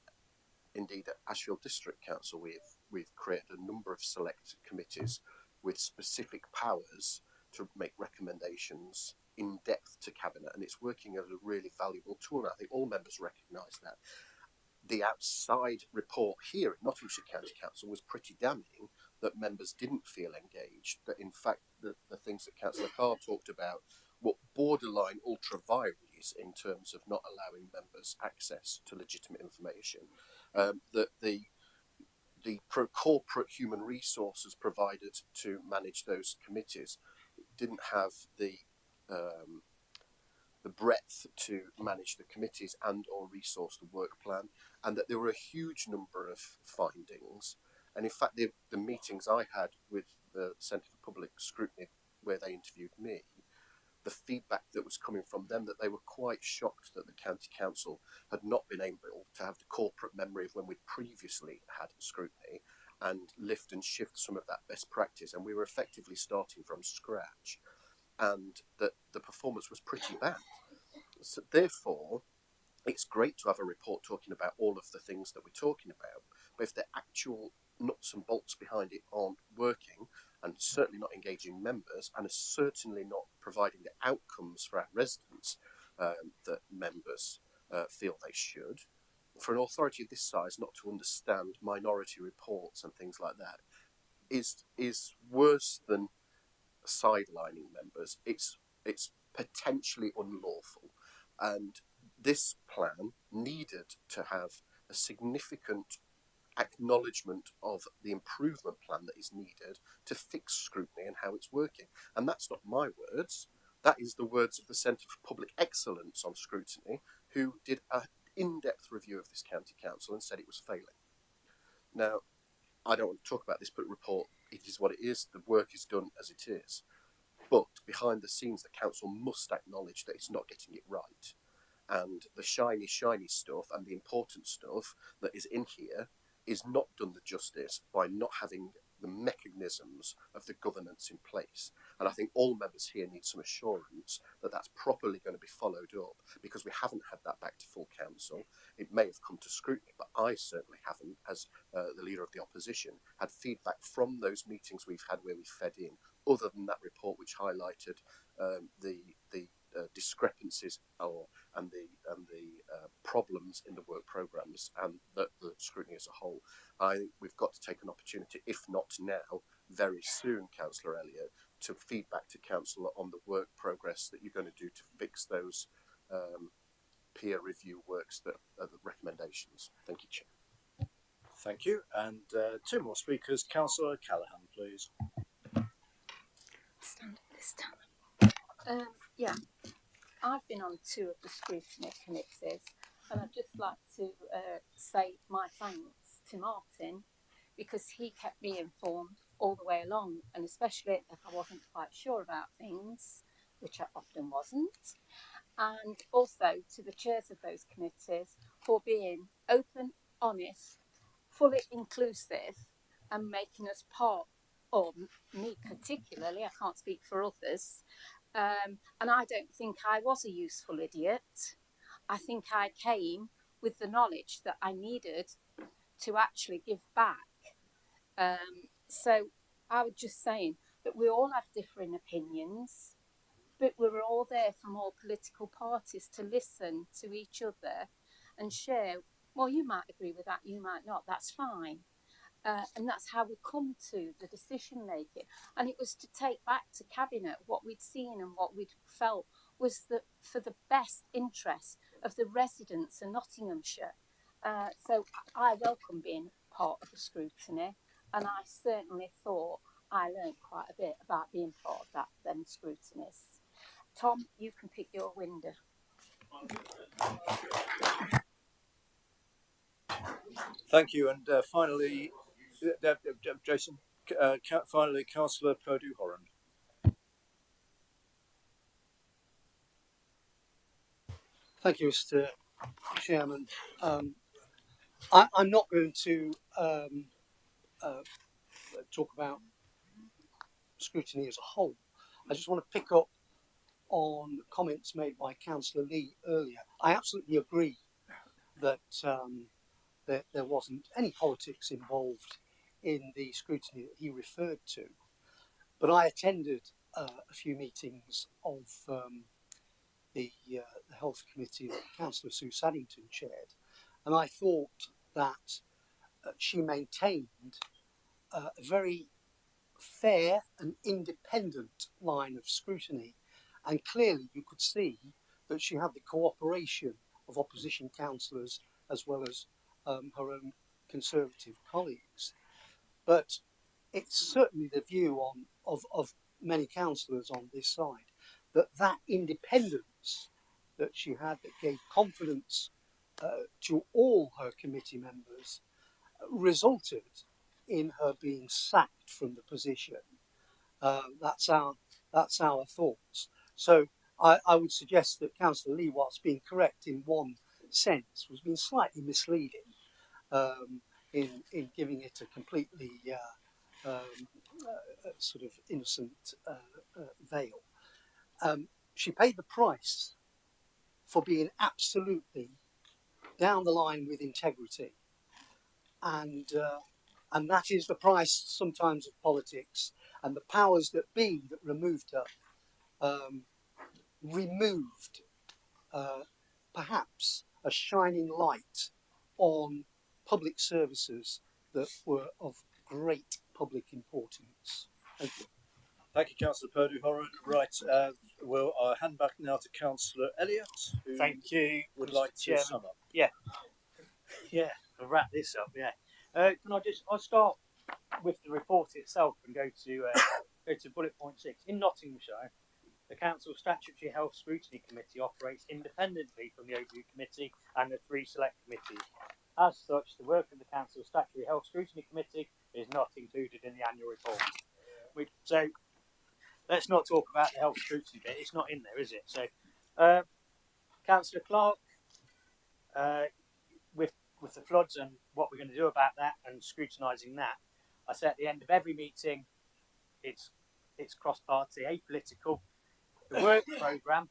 indeed, at Ashfield District Council, we've created a number of select committees with specific powers to make recommendations in depth to Cabinet, and it's working as a really valuable tool. And I think all members recognise that. the outside report here at Nottinghamshire County Council was pretty damning, that members didn't feel engaged, that in fact the things that Councillor Carr talked about were borderline ultra-vires in terms of not allowing members access to legitimate information, that the corporate human resources provided to manage those committees didn't have the breadth to manage the committees and or resource the work plan, and that there were a huge number of findings. And in fact, the meetings I had with the Centre for Public Scrutiny, where they interviewed me, the feedback that was coming from them, that they were quite shocked that the County Council had not been able to have the corporate memory of when we'd previously had scrutiny and lift and shift some of that best practice. And we were effectively starting from scratch, and that the performance was pretty bad. So therefore, it's great to have a report talking about all of the things that we're talking about, but if the actual nuts and bolts behind it aren't working, and certainly not engaging members, and are certainly not providing the outcomes for our residents that members feel they should, for an authority of this size not to understand minority reports and things like that is worse than sidelining members. It's potentially unlawful, and this plan needed to have a significant acknowledgement of the improvement plan that is needed to fix scrutiny and how it's working. And that's not my words. That is the words of the Centre for Public Excellence on Scrutiny, who did an in-depth review of this county council and said it was failing. Now, I don't want to talk about this, but report, it is what it is. The work is done as it is. But behind the scenes, the council must acknowledge that it's not getting it right. And the shiny stuff and the important stuff that is in here is not done the justice by not having the mechanisms of the governance in place. And I think all members here need some assurance that that's properly going to be followed up, because we haven't had that back to full council. It may have come to scrutiny, but I certainly haven't, as the leader of the opposition, had feedback from those meetings we've had where we fed in, other than that report which highlighted the discrepancies and the problems in the work programmes and the scrutiny as a whole. I think we've got to take an opportunity, if not now, very soon, Councillor Elliott, to feedback to Council on the work progress that you're going to do to fix those peer review works that are the recommendations. Thank you, Chair. Thank you. And two more speakers. Councillor Callaghan, please. Stand up this time. Yeah, I've been on two of the scrutiny committees, and I'd just like to say my thanks to Martin, because he kept me informed all the way along, and especially if I wasn't quite sure about things, which I often wasn't, and also to the chairs of those committees for being open, honest, fully inclusive, and making us part, or me particularly, I can't speak for others, and I don't think I was a useful idiot. I think I came with the knowledge that I needed to actually give back. So I was just saying that we all have differing opinions, but we were all there from all political parties to listen to each other and share. Well, you might agree with that, you might not, that's fine. And that's how we come to the decision making. And it was to take back to Cabinet what we'd seen and what we'd felt was that for the best interest of the residents of Nottinghamshire. So I welcome being part of the scrutiny, and I certainly thought I learned quite a bit about being part of them scrutinies. Tom, you can pick your window. Thank you. And finally, Jason, finally, Councillor Purdue-Horan. Thank you, Mr. Chairman. I'm not going to talk about scrutiny as a whole. I just want to pick up on comments made by Councillor Lee earlier. I absolutely agree that there wasn't any politics involved in the scrutiny that he referred to, but I attended a few meetings of the Health Committee that Councillor Sue Saddington chaired, and I thought that she maintained a very fair and independent line of scrutiny, and clearly you could see that she had the cooperation of opposition councillors as well as her own Conservative colleagues. But it's certainly the view of many councillors on this side that independence that she had, that gave confidence to all her committee members, resulted in her being sacked from the position. That's our thoughts. So I would suggest that Councillor Lee, whilst being correct in one sense, was being slightly misleading in giving it a completely sort of innocent veil. She paid the price for being absolutely down the line with integrity, and that is the price sometimes of politics. And the powers that be that removed her removed perhaps a shining light on public services that were of great public importance. Thank you. Thank you, Councillor Purdue-Horrod. Right, we'll hand back now to Councillor Elliott, who Thank you, would Mr. like to Chairman. sum up. Yeah, I'll wrap this up. Yeah, I'll start with the report itself and go to bullet point 6. In Nottinghamshire, the Council Statutory Health Scrutiny Committee operates independently from the Overview Committee and the 3 select committees. As such, the work of the Council Statutory Health Scrutiny Committee is not included in the annual report. So let's not talk about the health scrutiny bit. It's not in there, is it? So, Councillor Clark, with the floods and what we're going to do about that and scrutinising that, I say at the end of every meeting, it's cross-party, apolitical. The work programme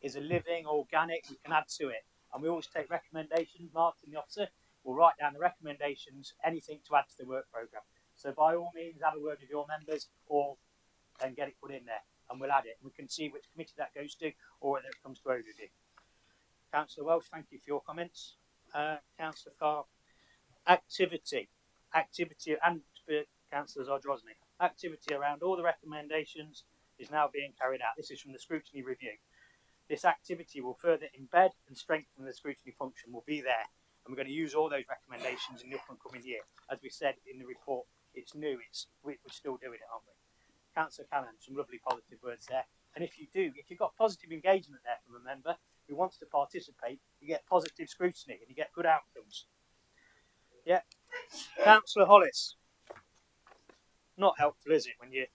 is a living, organic, we can add to it. And we always take recommendations. Martin, the officer, will write down the recommendations, anything to add to the work programme. So by all means, have a word with your members and get it put in there, and we'll add it. We can see which committee that goes to, or whether it comes to overview. Councillor Welsh, thank you for your comments. Councillor Carr, activity, and for Councillor Zodrosny, activity around all the recommendations is now being carried out. This is from the scrutiny review. This activity will further embed and strengthen the scrutiny function. Will be there, and we're going to use all those recommendations in the up and coming year. As we said in the report, it's new. We're still doing it, aren't we? Councillor Callahan, some lovely positive words there. And if you've got positive engagement there from a member who wants to participate, you get positive scrutiny and you get good outcomes. Yeah. Councillor Hollis, not helpful, is it, when you're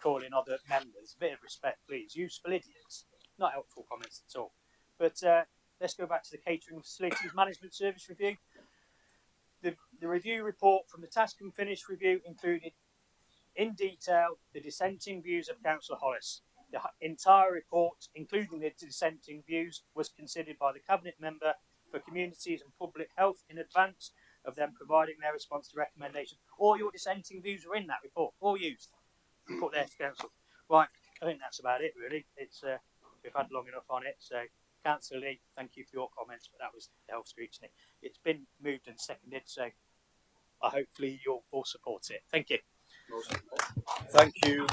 calling other members? A bit of respect, please. Useful idiots. Not helpful comments at all. But let's go back to the Catering Facilities Management Service review. The review report from the Task and Finish review included in detail the dissenting views of Councillor Hollis. The entire report, including the dissenting views, was considered by the Cabinet Member for Communities and Public Health in advance of them providing their response to recommendations. All your dissenting views are in that report, all used. Put there to Council. Right, I think that's about it, really. We've had long enough on it, so Councillor Lee, thank you for your comments, but that was the health scrutiny. It's been moved and seconded, so hopefully you'll all support it. Thank you. Thank you,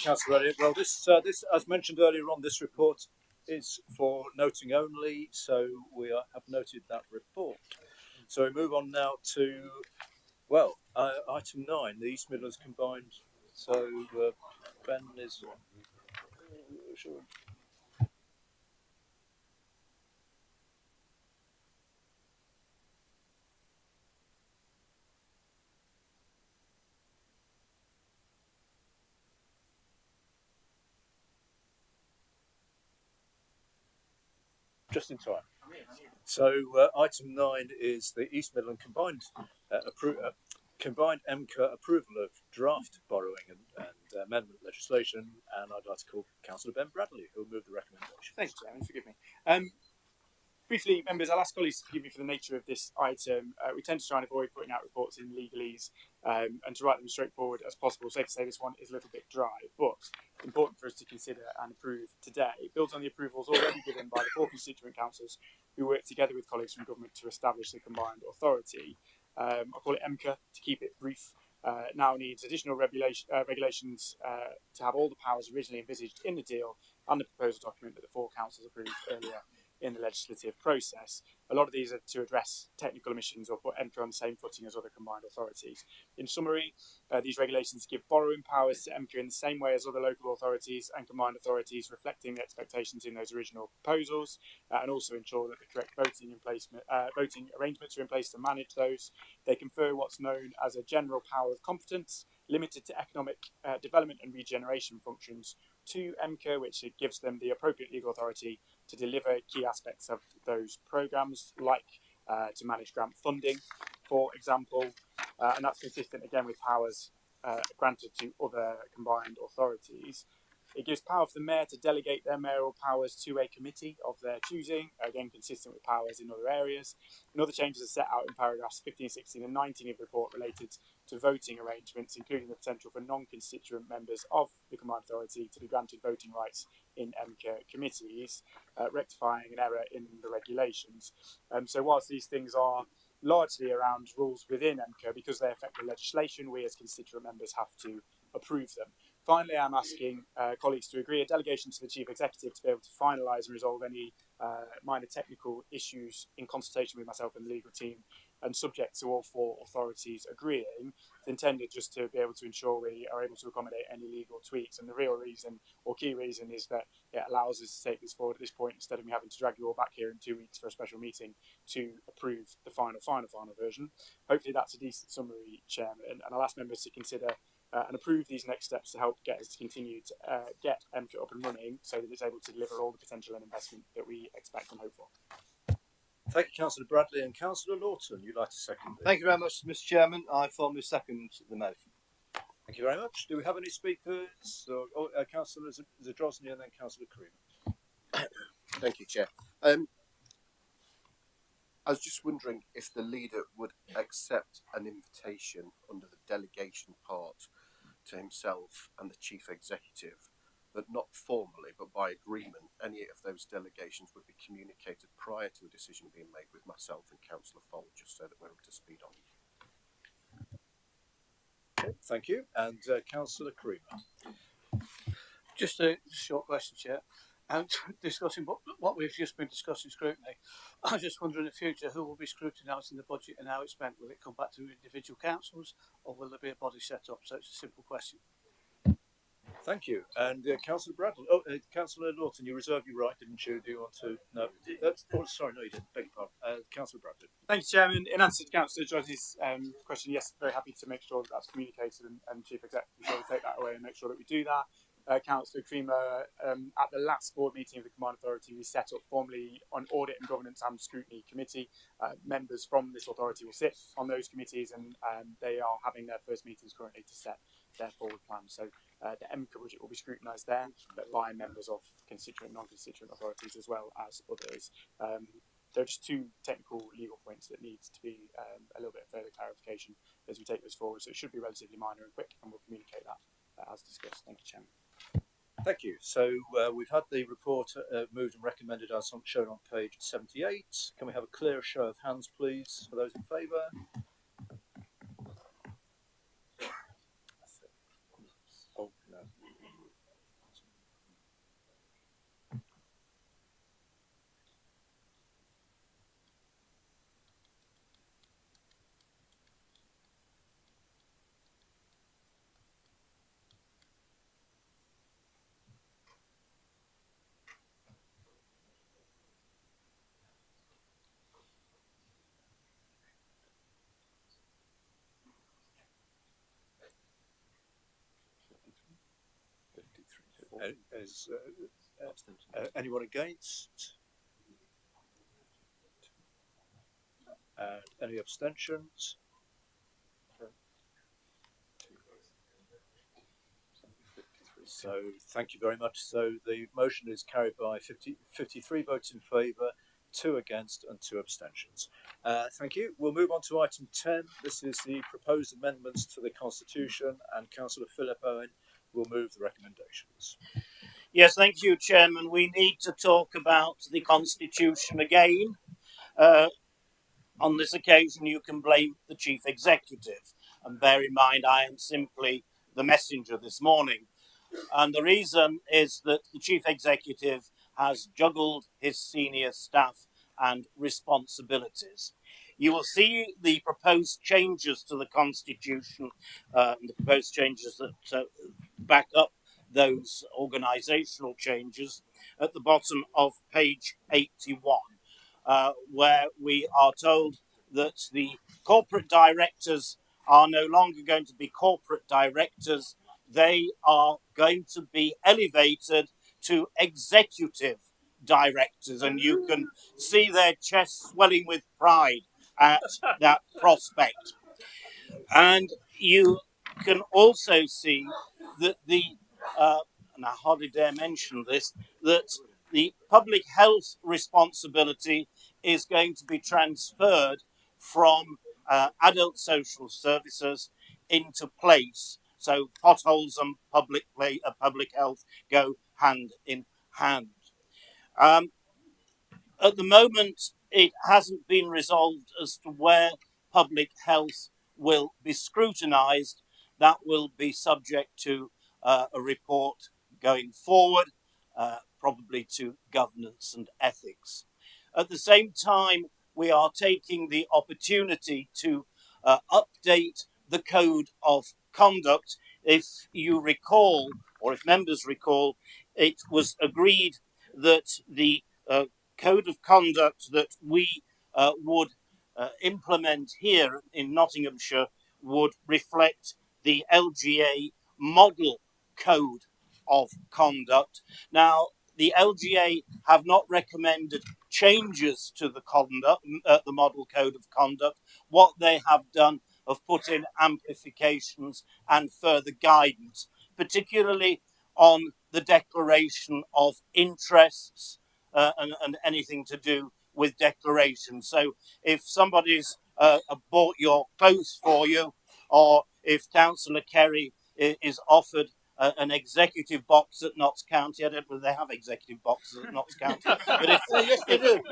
Councillor Elliott. Well, this, as mentioned earlier on, this report is for noting only, so we have noted that report. So we move on now to, well, item 9, the East Midlands Combined. So Ben is. Sure. Just in time. So item 9 is the East Midland Combined EMCCA approval of draft borrowing and amendment legislation, and I'd like to call Councillor Ben Bradley, who will move the recommendation. Thanks, Chairman. Forgive me. Briefly, members, I'll ask colleagues to forgive me for the nature of this item. We tend to try and avoid putting out reports in legalese and to write them as straightforward as possible. Safe to say this one is a little bit dry, but important for us to consider and approve today. It builds on the approvals already given by the 4 constituent councils who work together with colleagues from government to establish the combined authority. I'll call it EMCCA to keep it brief. Now needs additional regulations to have all the powers originally envisaged in the deal and the proposal document that the 4 councils approved earlier in the legislative process. A lot of these are to address technical omissions or put EMCCA on the same footing as other combined authorities. In summary, these regulations give borrowing powers to EMCCA in the same way as other local authorities and combined authorities, reflecting the expectations in those original proposals, and also ensure that the correct voting arrangements are in place to manage those. They confer what's known as a general power of competence, limited to economic development and regeneration functions, to EMCCA, which it gives them the appropriate legal authority to deliver key aspects of those programmes, like to manage grant funding, for example, and that's consistent again with powers granted to other combined authorities. It gives power for the mayor to delegate their mayoral powers to a committee of their choosing, again consistent with powers in other areas. And other changes are set out in paragraphs 15, 16 and 19 of the report related to voting arrangements, including the potential for non-constituent members of the combined authority to be granted voting rights in EMCCA committees, rectifying an error in the regulations. So whilst these things are largely around rules within EMCCA, because they affect the legislation, we as constituent members have to approve them. Finally, I'm asking colleagues to agree a delegation to the Chief Executive to be able to finalise and resolve any minor technical issues in consultation with myself and the legal team, and subject to all 4 authorities agreeing. It's intended just to be able to ensure we are able to accommodate any legal tweaks, and the real reason or key reason is that it allows us to take this forward at this point instead of me having to drag you all back here in 2 weeks for a special meeting to approve the final version. Hopefully that's a decent summary, Chairman, and I'll ask members to consider and approve these next steps to help get us to continue to get EMCCA up and running so that it's able to deliver all the potential and investment that we expect and hope for. Thank you, Councillor Bradley. And Councillor Lawton, you'd like to second this? Thank you very much, Mr. Chairman. I formally second the motion. Thank you very much. Do we have any speakers? Councillor Zadrozny and then Councillor Creamer. Thank you, Chair. I was just wondering if the leader would accept an invitation under the delegation part to himself and the Chief Executive, that not formally but by agreement any of those delegations would be communicated prior to a decision being made with myself and Councillor Fold, just so that we're up to speed on it. Okay, thank you. And Councillor Creamer. Just a short question, Chair. And discussing what we've just been discussing, scrutiny, I just wonder in the future who will be scrutinising the budget and how it's spent. Will it come back to individual councils, or will there be a body set up? So it's a simple question. Thank you. And Councillor Bradley. Councillor Lawton, you reserved your right, didn't you? Do you want to? No. Sorry, no, you didn't. Beg your pardon. Councillor Bradley. Thank you, Chairman. In answer to Councillor Joyce's question, yes, very happy to make sure that that's communicated and Chief Executive will take that away and make sure that we do that. Councillor Creamer, at the last board meeting of the Combined Authority, we set up formally an Audit and Governance and Scrutiny Committee. Members from this authority will sit on those committees, and they are having their first meetings currently to set their forward plans. So the EMCCA budget will be scrutinised there, but by members of constituent and non-constituent authorities as well as others. There are just 2 technical legal points that need to be a little bit further clarification as we take this forward. So it should be relatively minor and quick, and we'll communicate that as discussed. Thank you, Chairman. Thank you. So we've had the report moved and recommended as shown on page 78. Can we have a clear show of hands, please, for those in favour? Oh, no. Is anyone against? Any abstentions? So thank you very much. So the motion is carried by 53 votes in favour, 2 against and 2 abstentions. Thank you. We'll move on to item 10. This is the proposed amendments to the Constitution, and Councillor Philip Owen will move the recommendations. Yes, thank you, Chairman. We need to talk about the Constitution again. On this occasion, you can blame the Chief Executive. And bear in mind, I am simply the messenger this morning. And the reason is that the Chief Executive has juggled his senior staff and responsibilities. You will see the proposed changes to the Constitution, the proposed changes that back up those organisational changes at the bottom of page 81, where we are told that the corporate directors are no longer going to be corporate directors. They are going to be elevated to executive directors, and you can see their chests swelling with pride at that prospect. And you can also see that and I hardly dare mention this, that the public health responsibility is going to be transferred from adult social services into place. So potholes and public health go hand in hand. At the moment, it hasn't been resolved as to where public health will be scrutinised. That will be subject to a report going forward, probably to governance and ethics. At the same time, we are taking the opportunity to update the code of conduct. If you recall, or if members recall, it was agreed that the code of conduct that we would implement here in Nottinghamshire would reflect the LGA model code of conduct. Now, the LGA have not recommended changes to the conduct, the model code of conduct. What they have done have put in amplifications and further guidance, particularly on the declaration of interests and anything to do with declarations. So if somebody's bought your clothes for you, or if Councillor Kerry is offered an executive box at Notts County, I don't know if they have executive boxes at Notts County, but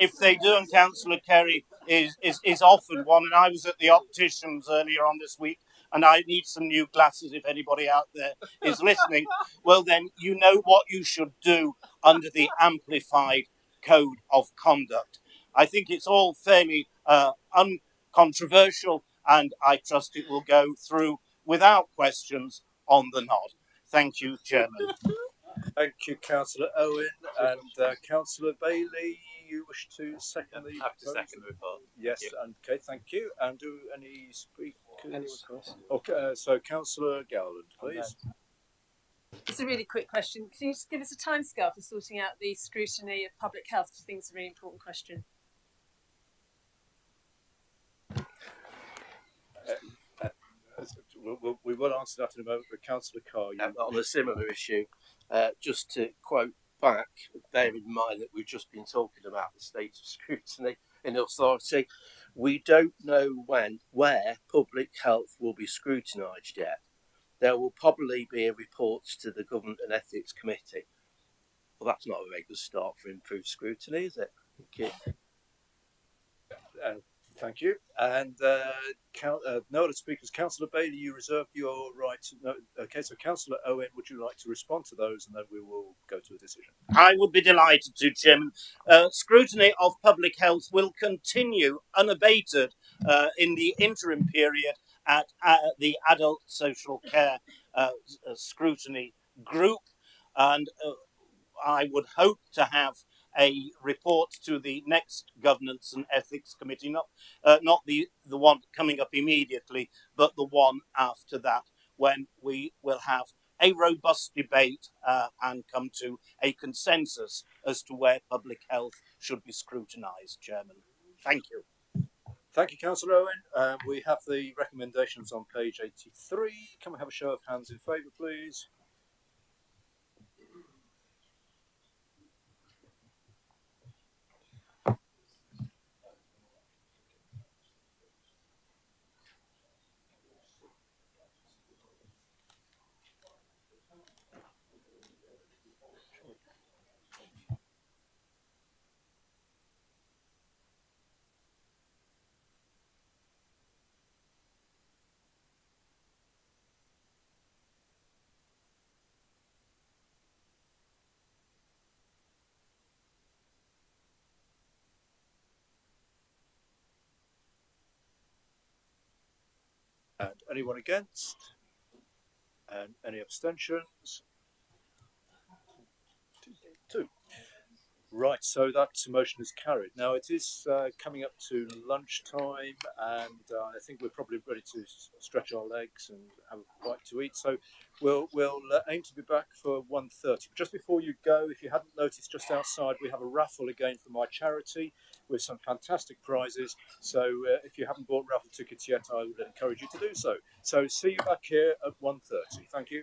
if they do, and Councillor Kerry is offered one, and I was at the opticians earlier on this week, and I need some new glasses if anybody out there is listening, well then you know what you should do under the amplified code of conduct. I think it's all fairly uncontroversial, and I trust it will go through without questions on the nod. Thank you, Chairman. Thank you, Councillor Owen. And Councillor Bailey, you wish to second the second report. Yes, and okay, thank you. And do any speakers? Okay, so Councillor Gowland, please. It's a really quick question. Can you just give us a timescale for sorting out the scrutiny of public health? I think it's a really important question. We will answer that in a moment, but Councillor Carr, on a similar issue, just to quote back, bear in mind that we've just been talking about the state of scrutiny in authority. We don't know where public health will be scrutinised yet. There will probably be reports to the Government and Ethics Committee. Well, that's not a very good start for improved scrutiny, is it? Thank you. Thank you. And no other speakers. Councillor Bailey, you reserve your right. No, okay, so Councillor Owen, would you like to respond to those, and then we will go to a decision? I would be delighted to, Chairman. Scrutiny of public health will continue unabated in the interim period at the Adult Social Care Scrutiny Group, and I would hope to have a report to the next Governance and Ethics Committee, not the one coming up immediately, but the one after that, when we will have a robust debate and come to a consensus as to where public health should be scrutinised, Chairman. Thank you. Thank you, Councillor Owen. We have the recommendations on page 83. Can we have a show of hands in favour, please? Anyone against? And any abstentions? 2. Right, so that motion is carried. Now it is coming up to lunchtime, and I think we're probably ready to stretch our legs and have a bite to eat. So we'll aim to be back for 1:30. Just before you go, if you hadn't noticed, just outside we have a raffle again for my charity with some fantastic prizes. So if you haven't bought raffle tickets yet, I would encourage you to do so. So see you back here at 1:30. Thank you.